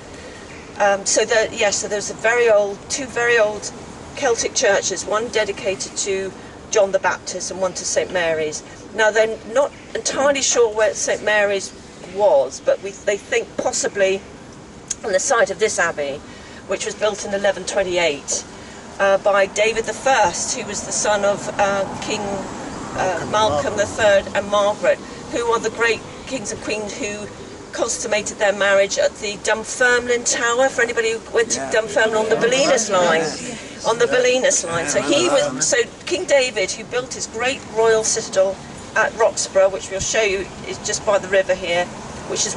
So there's two very old Celtic churches, one dedicated to John the Baptist and one to St Mary's. Now they're not entirely sure where St Mary's was, but they think possibly on the site of this abbey, which was built in 1128 by David I, who was the son of King Malcolm III and Margaret, who are the great kings and queens who consummated their marriage at the Dunfermline Tower, for anybody who went to Dunfermline on the Bolinas line. On the Bolinas line. So King David, who built his great royal citadel at Roxburgh, which we'll show you, is just by the river here, which is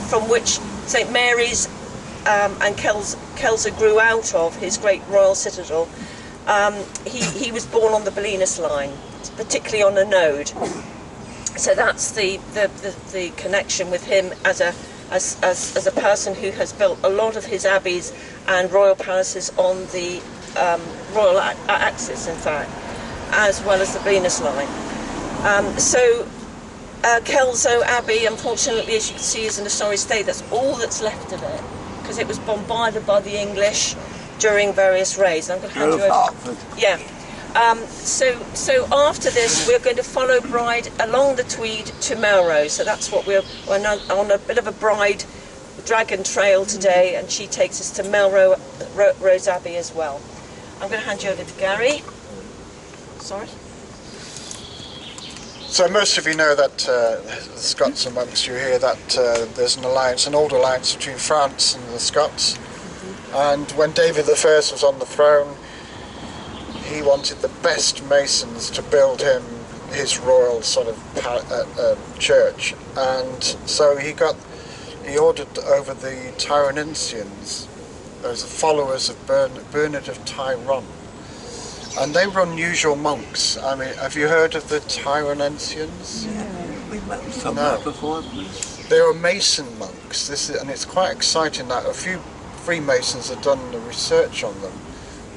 from which St Mary's and Kelso grew out of, his great royal citadel. He was born on the Bolinas line, particularly on a node. So that's the connection with him as a person who has built a lot of his abbeys and royal palaces on the royal axis, in fact, as well as the Venus line. Kelso Abbey, unfortunately, as you can see, is in a sorry state. That's all that's left of it, because it was bombarded by the English during various raids. I'm going to hand you over. Yeah. So after this, we're going to follow Bride along the Tweed to Melrose. So that's what we're on a bit of a Bride dragon trail today, and she takes us to Melrose Abbey as well. I'm going to hand you over to Gary. Sorry. So most of you know that the Scots amongst you here, that there's an old alliance between France and the Scots. And when David I was on the throne, he wanted the best masons to build him his royal sort of church, and so he ordered over the Tyrannensians, those followers of Bernard of Tyrone, and they were unusual monks. I mean, have you heard of the Tyrannensians? Yeah, we met somewhere before. They were Mason monks. And it's quite exciting that a few Freemasons have done the research on them,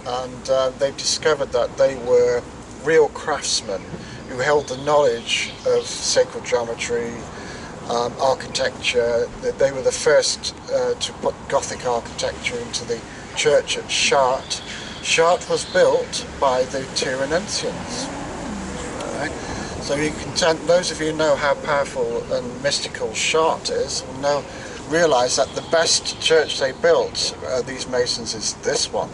and they've discovered that they were real craftsmen who held the knowledge of sacred geometry, architecture. They were the first to put Gothic architecture into the church at Chartres. Chartres was built by the Tyrannensians. Right? So you can those of you who know how powerful and mystical Chartres is will realise that the best church they built, these masons, is this one.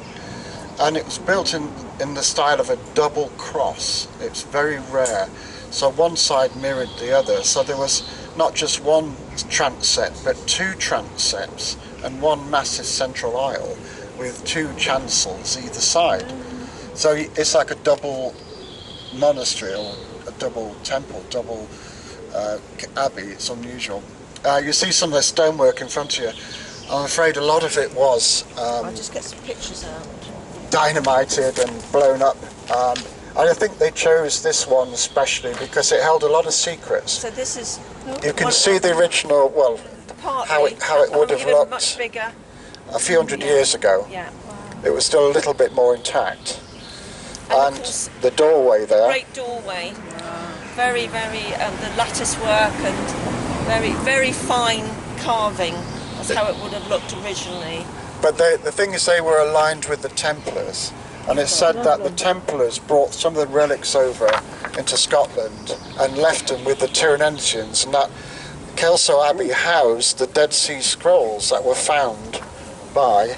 And it was built in the style of a double cross. It's very rare. So one side mirrored the other. So there was not just one transept, but two transepts and one massive central aisle with two chancels either side. So it's like a double monastery or a double temple, double abbey. It's unusual. You see some of the stonework in front of you. I'm afraid a lot of it was I'll just get some pictures out. Dynamited and blown up. I think they chose this one especially because it held a lot of secrets. So this is. You can see the original, well, how it would have looked much bigger. a few hundred years ago. Yeah. It was still a little bit more intact. And the doorway there. Great doorway. Very, very, the lattice work and very, very fine carving. That's how it would have looked originally. But the thing is, they were aligned with the Templars, and it's said that the Templars brought some of the relics over into Scotland and left them with the Tyrannensians, and that Kelso Abbey housed the Dead Sea Scrolls that were found by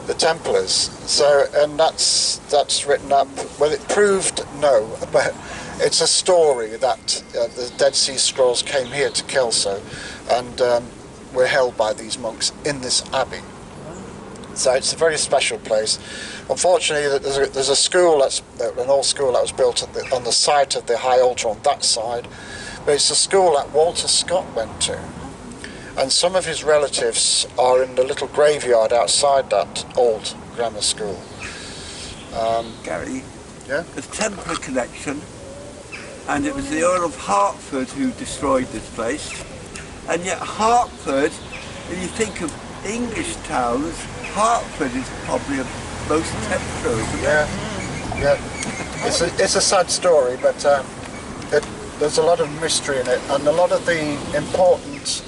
the Templars. So, and that's written up. Well, it proved no, but it's a story that the Dead Sea Scrolls came here to Kelso, and were held by these monks in this abbey. So it's a very special place. Unfortunately, there's a school an old school that was built on the site of the high altar on that side, but it's a school that Walter Scott went to, and some of his relatives are in the little graveyard outside that old grammar school. Gary, yeah, the Templar connection, and it was the Earl of Hertford who destroyed this place, and yet Hertford, if you think of English towns, Hertford is probably the most Templar, isn't it? Yeah. It's a sad story, but there's a lot of mystery in it, and a lot of the important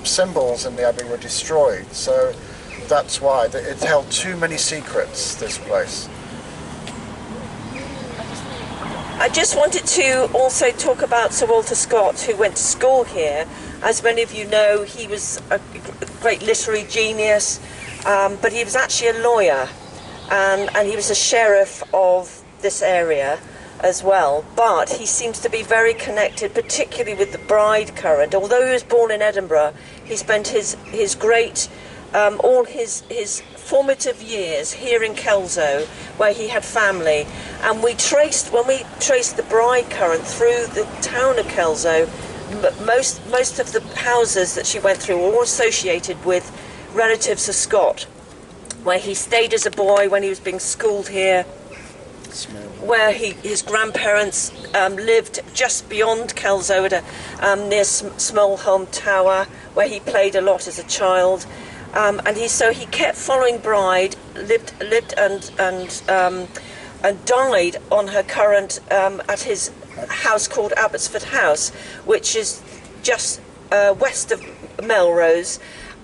symbols in the abbey were destroyed. So that's why it held too many secrets. This place. I just wanted to also talk about Sir Walter Scott, who went to school here. As many of you know, he was a great literary genius, but he was actually a lawyer, and he was a sheriff of this area, as well, but he seems to be very connected, particularly with the Bride current. Although he was born in Edinburgh, he spent his great, all his formative years here in Kelso, where he had family. And when we traced the Bride current through the town of Kelso, most of the houses that she went through were all associated with relatives of Scott, where he stayed as a boy when he was being schooled here, where his grandparents lived just beyond Kelso at near Smolholm Tower, where he played a lot as a child, and he kept following Bride, lived and died on her current at his house called Abbotsford House, which is just west of Melrose.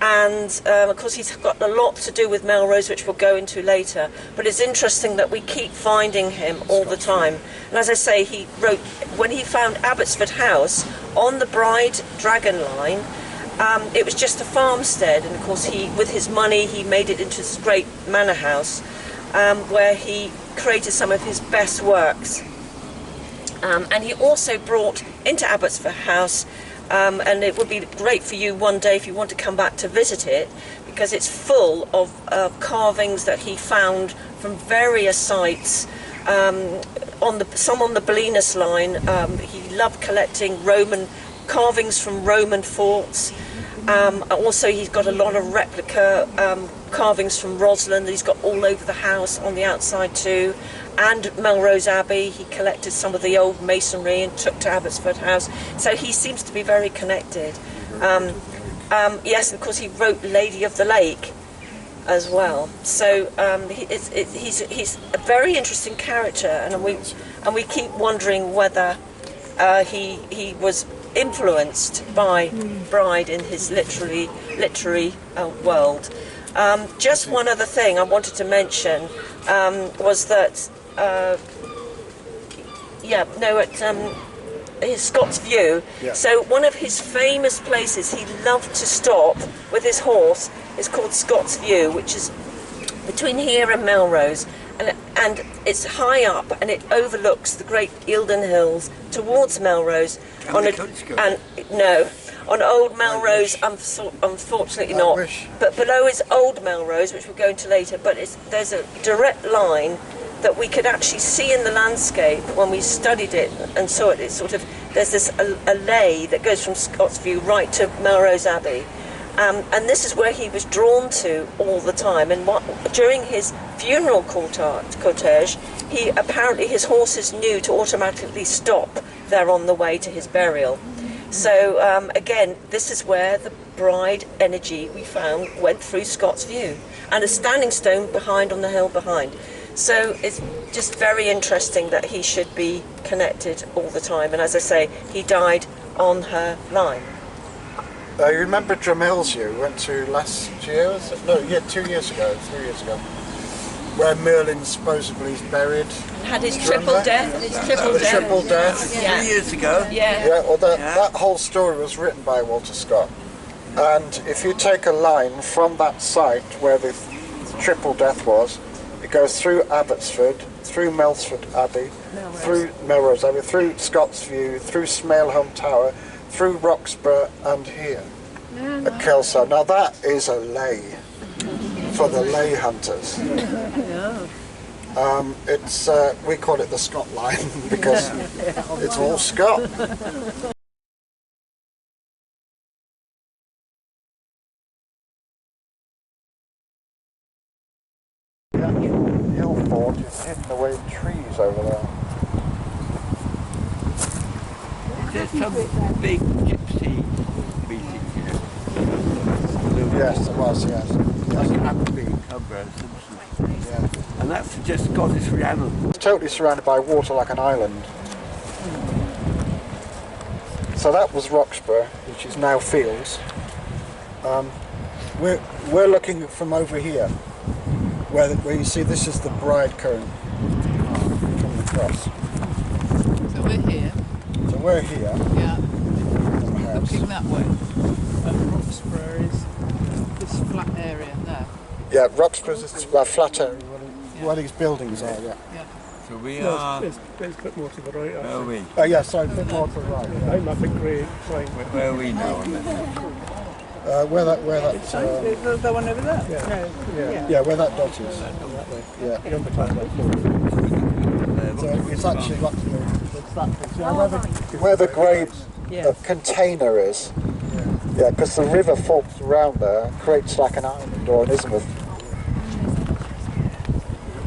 And of course he's got a lot to do with Melrose, which we'll go into later, but it's interesting that we keep finding him all the time. And as I say, he wrote, when he found Abbotsford House on the Bride Dragon Line, it was just a farmstead, and of course with his money he made it into this great manor house, where he created some of his best works. And he also brought into Abbotsford House, and it would be great for you one day if you want to come back to visit it, because it's full of carvings that he found from various sites, some on the Belinus line. He loved collecting Roman carvings from Roman forts. Also he's got a lot of replica carvings from Rosslyn that he's got all over the house on the outside too, and Melrose Abbey. He collected some of the old masonry and took to Abbotsford House, so he seems to be very connected. Yes, of course he wrote Lady of the Lake as well, so he's a very interesting character, and we keep wondering whether he was influenced by Bride in his literary world. Just one other thing I wanted to mention was that his Scott's View. Yeah. So one of his famous places he loved to stop with his horse is called Scott's View, which is between here and Melrose, and it's high up, and it overlooks the great Eildon Hills towards Melrose. On Old Melrose, unfortunately not. But below is Old Melrose, which we'll go into later. But there's a direct line that we could actually see in the landscape when we studied it and saw it. It's sort of, there's this a lay that goes from Scott's View right to Melrose Abbey. And this is where he was drawn to all the time. And during his funeral cortege, apparently his horses knew to automatically stop there on the way to his burial. So again, this is where the Bride energy we found went through Scott's View, and a standing stone behind on the hill behind. So it's just very interesting that he should be connected all the time. And as I say, he died on her line. You remember Drumhills you went to last year? 2 years ago, 3 years ago, where Merlin supposedly is buried. Had his triple death. Triple death. Yeah. 3 years ago. Yeah. Yeah. Well, that whole story was written by Walter Scott. And if you take a line from that site where the triple death was, it goes through Abbotsford, through Melford Abbey, through Melrose Abbey, through Scott's View, through Smolholm Tower, through Roxburgh, and here at Kelso. Now that is a lay for the lay hunters. It's we call it the Scott line because it's all Scott. The actual hill fort is hidden away in trees over there. There's some big gypsy meetings here. Yes, there was, yes. Yeah. And that's just Scottish Rhiannon. It's totally surrounded by water like an island. So that was Roxburgh, which is now Fields. We're looking from over here, where you see this is the Bride current coming across. So we're here. So we're here. Yeah. Looking that way. And Roxburgh is this flat area there. Yeah, Roxburgh is a flat area where these buildings are, yeah. So we No, are... it's a bit more to the right. Where are we? Oh yeah, sorry, a bit more to the right. Yeah. I'm up in grey line. Where are we now on that? Where that The one over there? yeah, where that dot is. Yeah. So it's actually it's that thing. So where the grey container is. Yeah, because the river forks around there and creates like an island or an isthmus.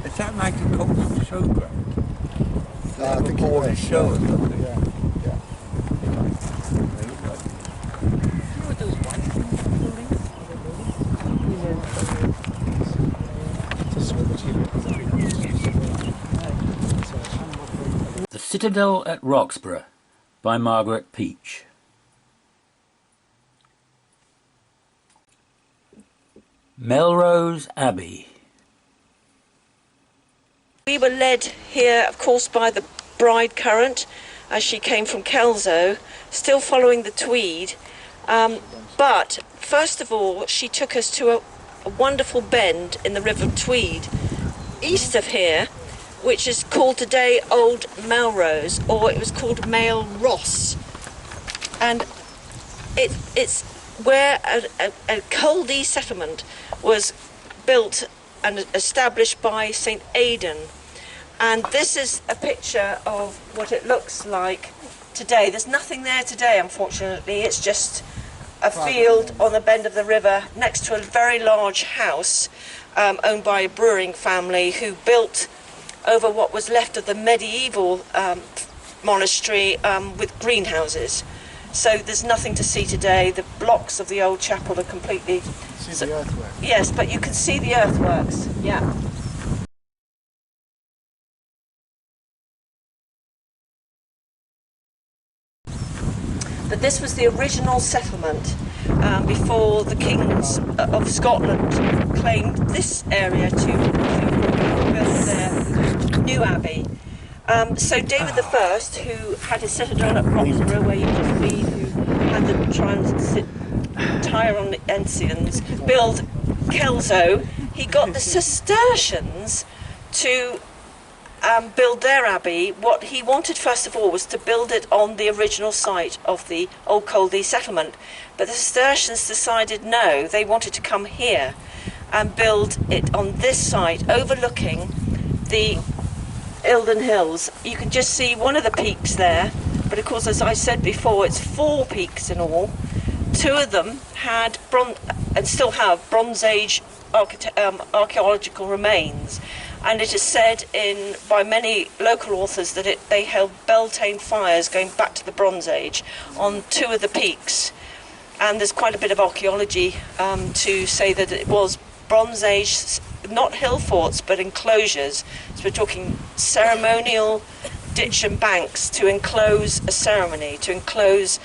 Is that like a cultural showground? I think it a is. show or something? Yeah. The Citadel at Roxburgh by Margaret Peach. Melrose Abbey. We were led here, of course, by the Bride current as she came from Kelso, still following the Tweed. But first of all, she took us to a wonderful bend in the River Tweed, east of here, which is called today Old Melrose, or it was called Mail Ross. And it's where a Coldie settlement was built and established by St. Aidan. And this is a picture of what it looks like today. There's nothing there today, unfortunately. It's just a field on the bend of the river next to a very large house owned by a brewing family who built over what was left of the medieval monastery with greenhouses. So there's nothing to see today. The blocks of the old chapel are completely... See the earthwork. Yes, but you can see the earthworks, yeah. But this was the original settlement before the kings of Scotland claimed this area to build their new abbey. So David I, who had his citadel at Roxburgh, where you just see, who had the Tyrone Ensigns build Kelso, he got the Cistercians to build their abbey. What he wanted first of all was to build it on the original site of the old Coldie settlement, but the Cistercians decided no, they wanted to come here and build it on this site overlooking the Eildon Hills. You can just see one of the peaks there, but of course, as I said before, it's 4 peaks in all. 2 of them had and still have Bronze Age archaeological remains, and it is said by many local authors that they held Beltane fires going back to the Bronze Age on 2 of the peaks, and there's quite a bit of archaeology to say that it was Bronze Age, not hill forts but enclosures. So we're talking ceremonial ditch and banks to enclose a ceremony, to enclose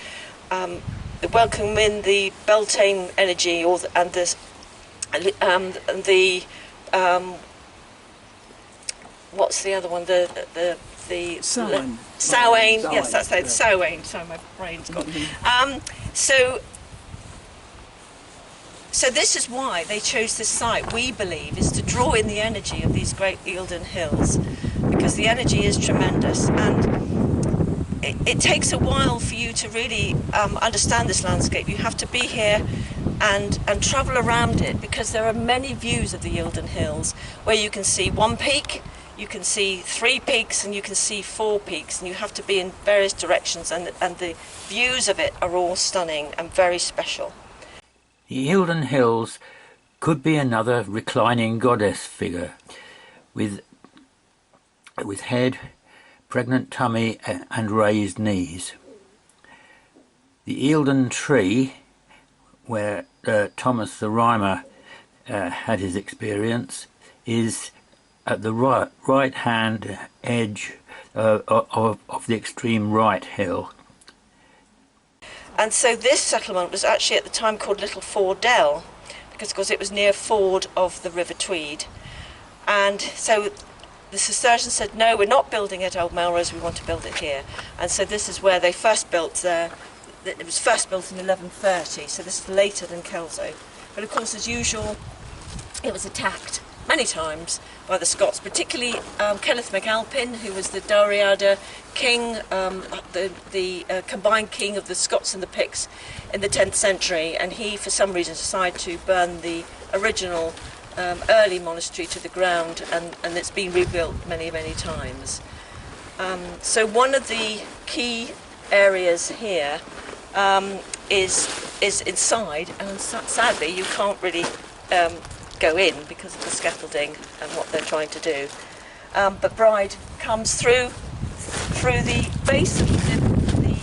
welcome in the Beltane energy, and the what's the other one? The Samhain. Samhain. Yes, that's it. Samhain. Sorry, my brain's gone. So this is why they chose this site, we believe, is to draw in the energy of these great Eildon Hills, because the energy is tremendous, and it takes a while for you to really understand this landscape. You have to be here and travel around it, because there are many views of the Eildon Hills where you can see 1 peak, you can see 3 peaks, and you can see 4 peaks, and you have to be in various directions, and the views of it are all stunning and very special. The Eildon Hills could be another reclining goddess figure with head, pregnant tummy and raised knees. The Eildon tree, where Thomas the Rhymer had his experience, is at the right hand edge of the extreme right hill. And so this settlement was actually at the time called Little Fordell, because of course it was near ford of the River Tweed. And so the Cistercians said, no, we're not building at Old Melrose, we want to build it here. And so this is where they first built there. It was first built in 1130, so this is later than Kelso. But of course, as usual, it was attacked many times by the Scots, particularly Kenneth MacAlpin, who was the Dalriada king, the combined king of the Scots and the Picts in the 10th century, and he, for some reason, decided to burn the original early monastery to the ground, and it's been rebuilt many, many times. So one of the key areas here is inside, and sadly you can't really go in because of the scaffolding and what they're trying to do. But Bride comes through the base of the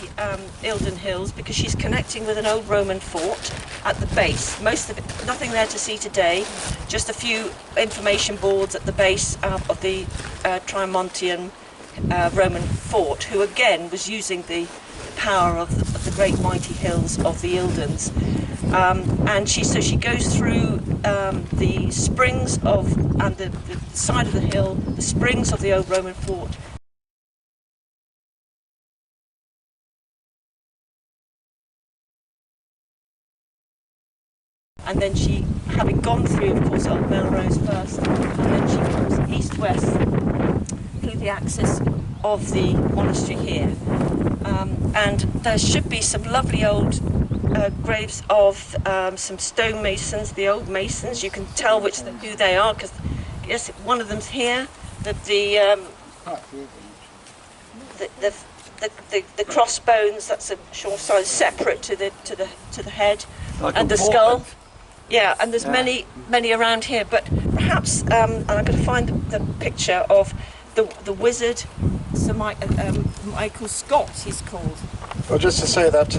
Eildon Hills, because she's connecting with an old Roman fort at the base. Most of it, nothing there to see today, just a few information boards at the base of the Trimontian Roman fort, who again was using the power of the great mighty hills of the Eildons. And she goes through the springs and the side of the hill, the springs of the old Roman fort. And then she, having gone through, of course, Old Melrose first, and then she comes east-west through the axis of the monastery here. And there should be some lovely old graves of some stonemasons, the old masons. You can tell who they are, because yes, one of them's here. The crossbones, that's a short size separate to the head, Like and the skull. Yeah, and there's many around here. But perhaps I'm going to find the picture of the wizard, Sir Michael Scott, he's called. Well, just to say that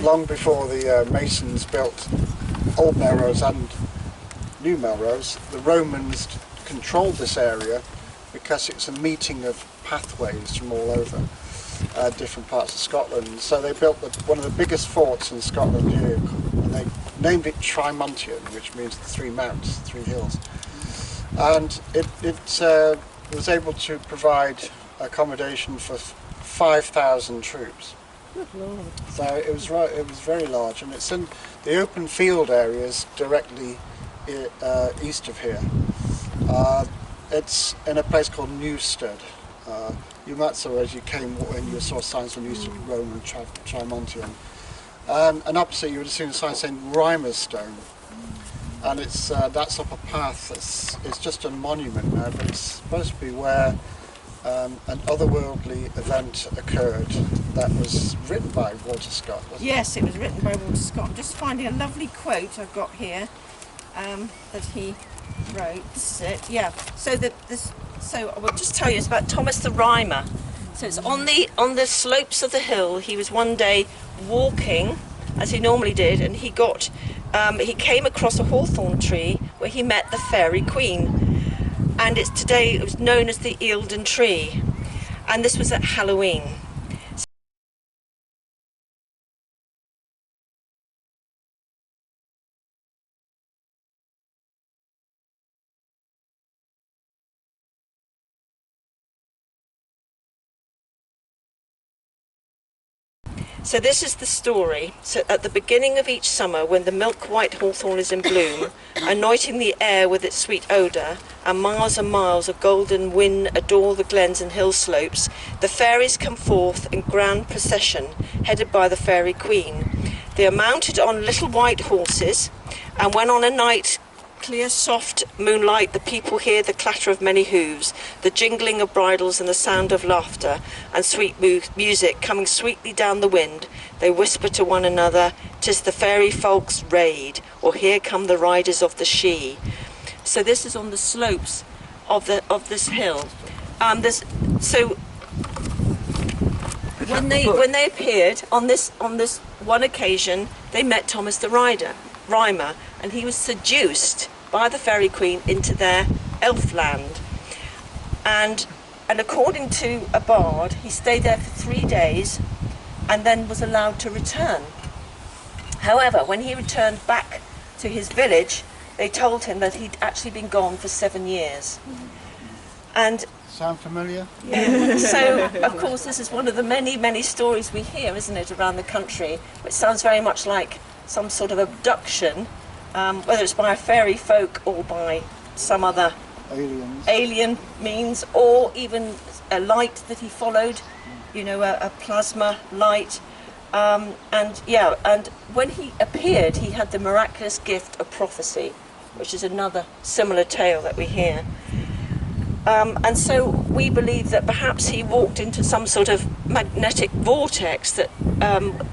long before the Masons built Old Melrose and New Melrose, the Romans controlled this area because it's a meeting of pathways from all over different parts of Scotland. So they built one of the biggest forts in Scotland here, and they named it Trimontian, which means the three mounts, three hills. And it was able to provide accommodation for 5,000 troops. So it was very large, and it's in the open field areas directly east of here. It's in a place called Newstead. You might saw as you came when you saw signs from Newstead, Roman Trimontian, and opposite you would have seen a sign saying Rymerstone. And it's that's up a path. It's just a monument now, but it's supposed to be where an otherworldly event occurred that was written by Walter Scott, wasn't it? Yes, it was written by Walter Scott. I'm just finding a lovely quote I've got here that he wrote. This is it. Yeah. So I will just tell you, it's about Thomas the Rhymer. So it's on the slopes of the hill. He was one day walking, as he normally did, and he came across a hawthorn tree where he met the fairy queen, and it was known as the Eildon tree, and this was at Halloween. So this is the story. So at the beginning of each summer, when the milk-white hawthorn is in bloom, anointing the air with its sweet odour, and miles of golden wind adore the glens and hill slopes, the fairies come forth in grand procession, headed by the fairy queen. They are mounted on little white horses, and when on a night clear soft moonlight the people hear the clatter of many hooves, the jingling of bridles and the sound of laughter and sweet music coming sweetly down the wind, they whisper to one another, "'Tis the fairy folk's raid," or "Here come the riders of the Shee." So this is on the slopes of this hill. So when they appeared on this one occasion, they met Thomas the Rhymer, and he was seduced by the fairy queen into their elf land, and according to a bard, he stayed there for 3 days and then was allowed to return. However, when he returned back to his village, they told him that he'd actually been gone for 7 years. And sound familiar? yeah, so of course this is one of the many stories we hear, isn't it, around the country, which sounds very much like some sort of abduction whether it's by a fairy folk or by some other alien means, or even a light that he followed, you know, a plasma light. And when he appeared, he had the miraculous gift of prophecy, which is another similar tale that we hear. And so we believe that perhaps he walked into some sort of magnetic vortex that,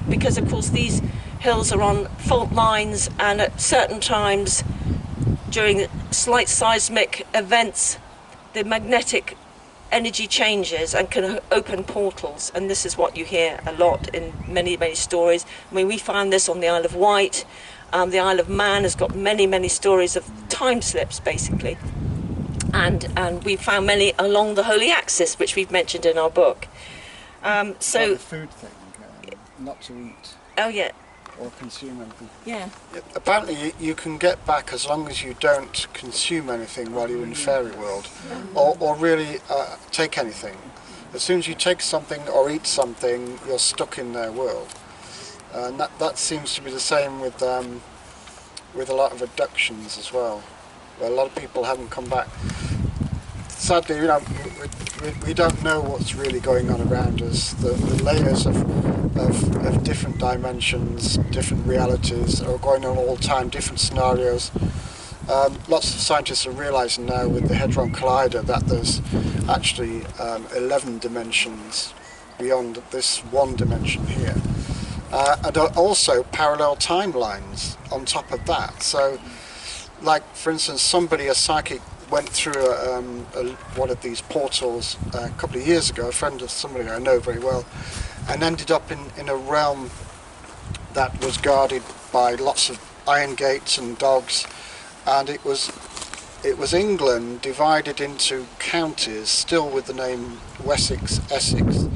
because of course these hills are on fault lines, and at certain times during slight seismic events, the magnetic energy changes and can open portals, and this is what you hear a lot in many, many stories. I mean, we found this on the Isle of Wight. The Isle of Man has got many, many stories of time slips, basically. And we found many along the Holy Axis, which we've mentioned in our book. So like the food thing, not to eat. Oh yeah. Or consume anything. Yeah. Apparently you can get back as long as you don't consume anything while you're in the fairy world, or really take anything. As soon as you take something or eat something, you're stuck in their world. And that seems to be the same with a lot of abductions as well, where a lot of people haven't come back. Sadly, you know, we don't know what's really going on around us. The layers of different dimensions, different realities are going on all the time, different scenarios. Lots of scientists are realising now with the Hadron Collider that there's actually 11 dimensions beyond this one dimension here. And also parallel timelines on top of that. So, like for instance, a psychic went through one of these portals a couple of years ago, a friend of somebody I know very well, and ended up in a realm that was guarded by lots of iron gates and dogs, and it was England divided into counties, still with the name Wessex, Essex.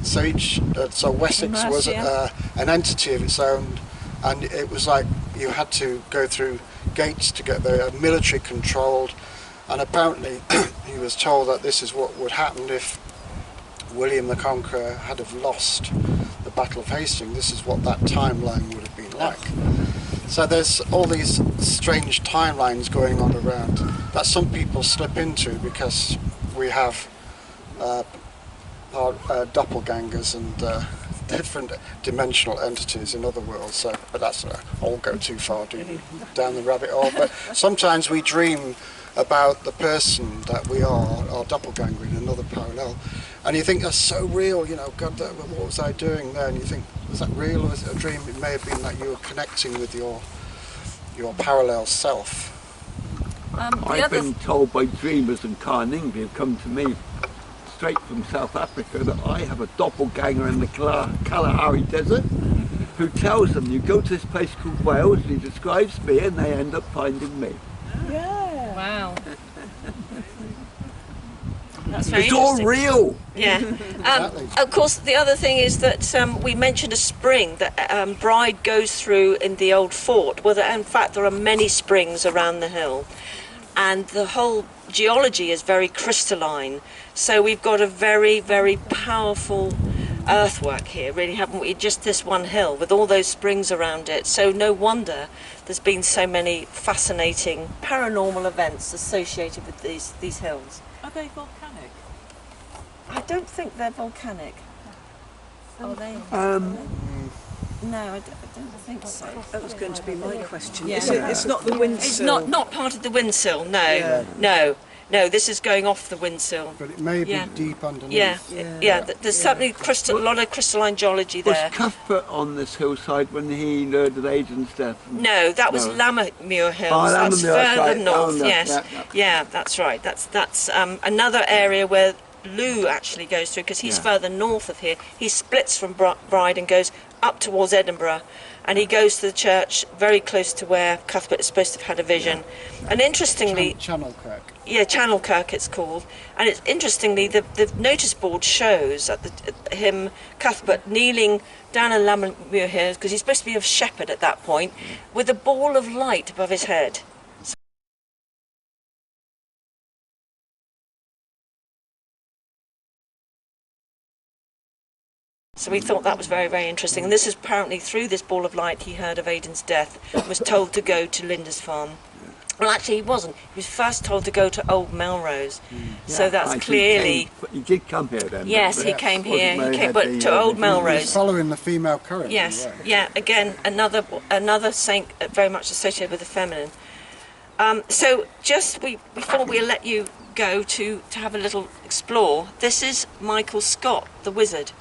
So Wessex was an entity of its own, and it was like you had to go through gates to get there, military controlled, and apparently he was told that this is what would happen if William the Conqueror had have lost the Battle of Hastings. This is what that timeline would have been like. So there's all these strange timelines going on around that some people slip into because we have our doppelgangers and different dimensional entities in other worlds. So, but that's I'll go too far down the rabbit hole. But sometimes we dream about the person that we are, our doppelganger in another parallel, and you think that's so real. You know, God, what was I doing there? And you think, was that real or was it a dream? It may have been that you were connecting with your parallel self. I've been told by dreamers and Carnegie who've come to me straight from South Africa that I have a doppelganger in the Kalahari Desert who tells them, you go to this place called Wales, and he describes me, and they end up finding me. Yeah. Wow. That's very interesting. All real. Yeah. Of course, the other thing is that we mentioned a spring that Bride goes through in the old fort. Well, in fact, there are many springs around the hill, and the whole geology is very crystalline. So we've got a very, very powerful earthwork here, really, haven't we? Just this one hill with all those springs around it. So no wonder there's been so many fascinating paranormal events associated with these hills. Are they volcanic? I don't think they're volcanic. Are they? No, I don't think so. That was going to be my question. Yeah. It's not the windsill. It's not part of the windsill. No, no. This is going off the windsill. But it may be deep underneath. Yeah. There's certainly a lot of crystalline geology there. Was Cuthbert on this hillside when he learned of Aidan's death? No, that was Lammermuir Hills. Oh, that's further north. No, yes, yeah, that's right. That's another area where Lugh actually goes through, because he's further north of here. He splits from Bride and goes up towards Edinburgh, and he goes to the church very close to where Cuthbert is supposed to have had a vision. And interestingly, Channelkirk. Yeah, Channelkirk it's called. And it's interestingly, the notice board shows at Cuthbert kneeling down in Lammermuir Hills, because he's supposed to be a shepherd at that point, with a ball of light above his head. So we thought that was very, very interesting. And this is apparently through this ball of light he heard of Aidan's death, was told to go to Lindisfarne. Well, actually, he wasn't. He was first told to go to Old Melrose. So that's clearly... He did come here then. Yes, he came here. He came, but to Old Melrose. He's following the female current. Yes, yeah. Again, another saint very much associated with the feminine. So just before we let you go to have a little explore, this is Michael Scott, the wizard,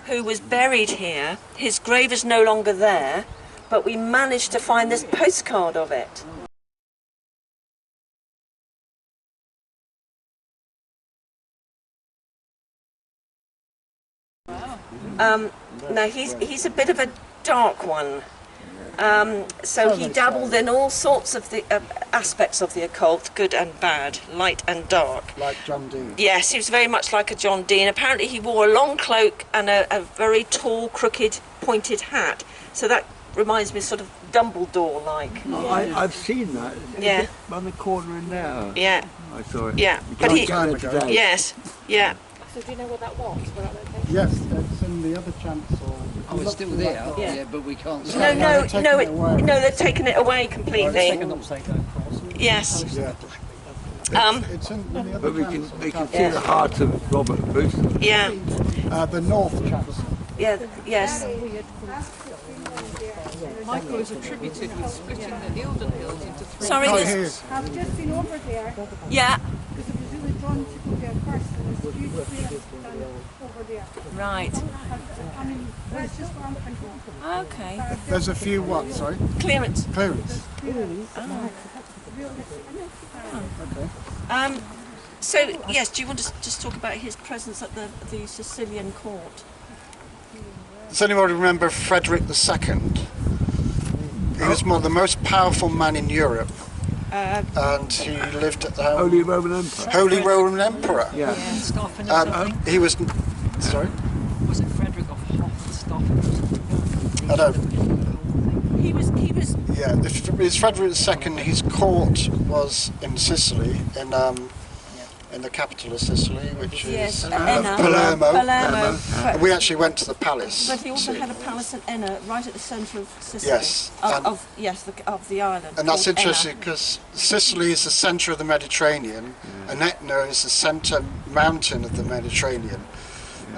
who was buried here. His grave is no longer there, but we managed to find this postcard of it. Now he's a bit of a dark one. So he dabbled in all sorts of the aspects of the occult, good and bad, light and dark. Like John Dee. Yes, he was very much like a John Dee, and apparently he wore a long cloak and a very tall, crooked, pointed hat. So that reminds me sort of Dumbledore-like. Oh, I've seen that. Yeah. On the corner in there. Yeah. I saw it. Yeah. You But can't he. go there today. Yes. Yeah. So do you know what that was? Where that location? Yes, it's in the other chancel. Oh, it's still there, Yeah. yeah, but we can't see No, it. no, they've taken it away completely. Second upside down cross. Yes. Yeah. It's in the other But we chancel. can see the heart of Robert Bruce. Yeah. The north chancel. Yeah. Yes. Michael is attributed with splitting the Eildon Hills into three. Sorry. Oh, This, here. I've just been over there yeah. because it was really drawn to go there first, and there's a huge place done over there. Right. I mean, that's just what I'm thinking. Okay. There's a few what, sorry? Clearance. Clearance. So yes, do you want to just talk about his presence at the Sicilian court? Does anybody remember Frederick II? He was the most powerful man in Europe, and he lived at the Holy Roman Emperor. Holy Roman Emperor. Yeah. Stauffen or something. He was, sorry? Was it Frederick of Stauffen or something? I don't. He was. Yeah, it's Frederick II. His court was in Sicily, in the capital of Sicily, which Yes, is Enna. Palermo. Palermo. And we actually went to the palace. But he also had a palace at Enna, right at the centre of Sicily. Yes, and- of the island. And that's called interesting because Sicily is the centre of the Mediterranean, and Etna is the centre mountain of the Mediterranean.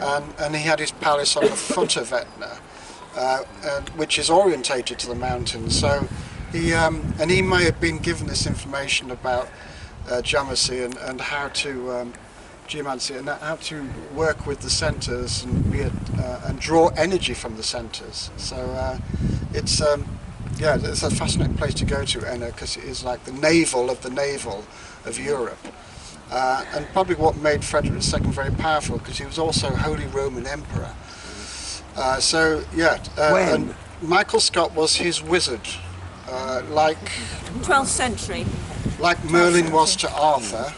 And he had his palace on the foot of Etna, which is orientated to the mountain. So he may have been given this information about geomancy and how to geomancy and how to work with the centres and draw energy from the centres. So it's a fascinating place to go to, Enna, because it is like the navel of Europe. And probably what made Frederick II very powerful, because he was also Holy Roman Emperor. And Michael Scott was his wizard, like 12th century. Like Merlin was to Arthur,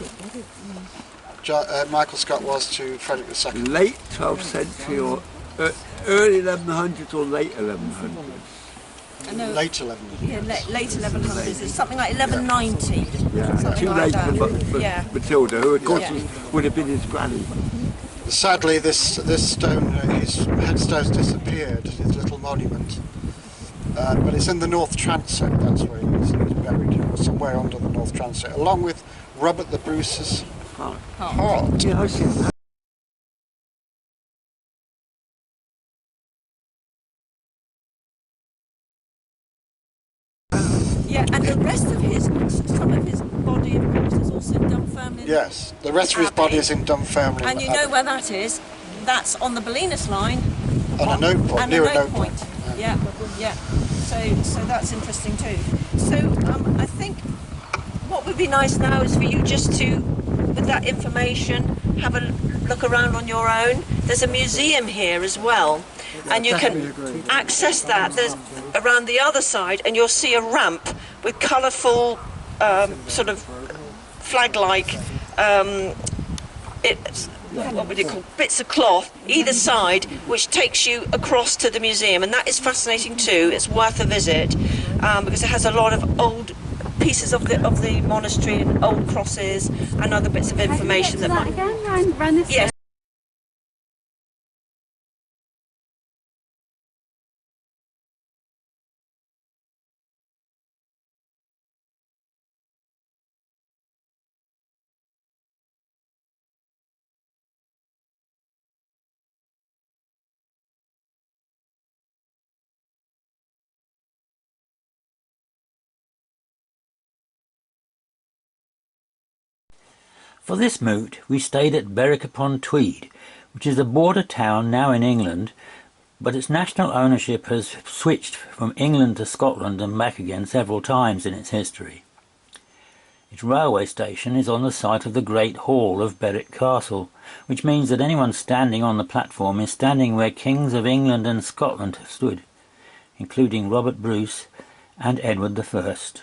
Michael Scott was to Frederick II. Late 12th century or early 1100s or late 1100s? No, Late 1100s. yeah, late 1100s. It's something like 1190. Yeah, Something too like late that. for Yeah. Matilda, who of course Yeah. would have been his granny. Sadly, this stone, his headstone's disappeared, his little monument. But it's in the North Transept, that's where he's buried, somewhere under the North Transept, along with Robert the Bruce's heart. Yeah, I've seen that. Yeah, and the rest of some of his body, of course, is also in Dunfermline. Yes, the rest of his body is in Dunfermline. And you know where that is? That's on the Belinus line. On a note point, And near a note point. Yeah, yeah. So that's interesting too. So I think what would be nice now is for you just to, with that information, have a look around on your own. There's a museum here as well, and you can access that. There's around the other side, and you'll see a ramp with colourful, sort of flag-like. What would you call bits of cloth either side, which takes you across to the museum, and that is fascinating too. It's worth a visit because it has a lot of old pieces of the monastery and old crosses and other bits of information that might. Run this Yes. For this moot we stayed at Berwick-upon-Tweed, which is a border town now in England, but its national ownership has switched from England to Scotland and back again several times in its history. Its railway station is on the site of the Great Hall of Berwick Castle, which means that anyone standing on the platform is standing where kings of England and Scotland have stood, including Robert Bruce and Edward the First.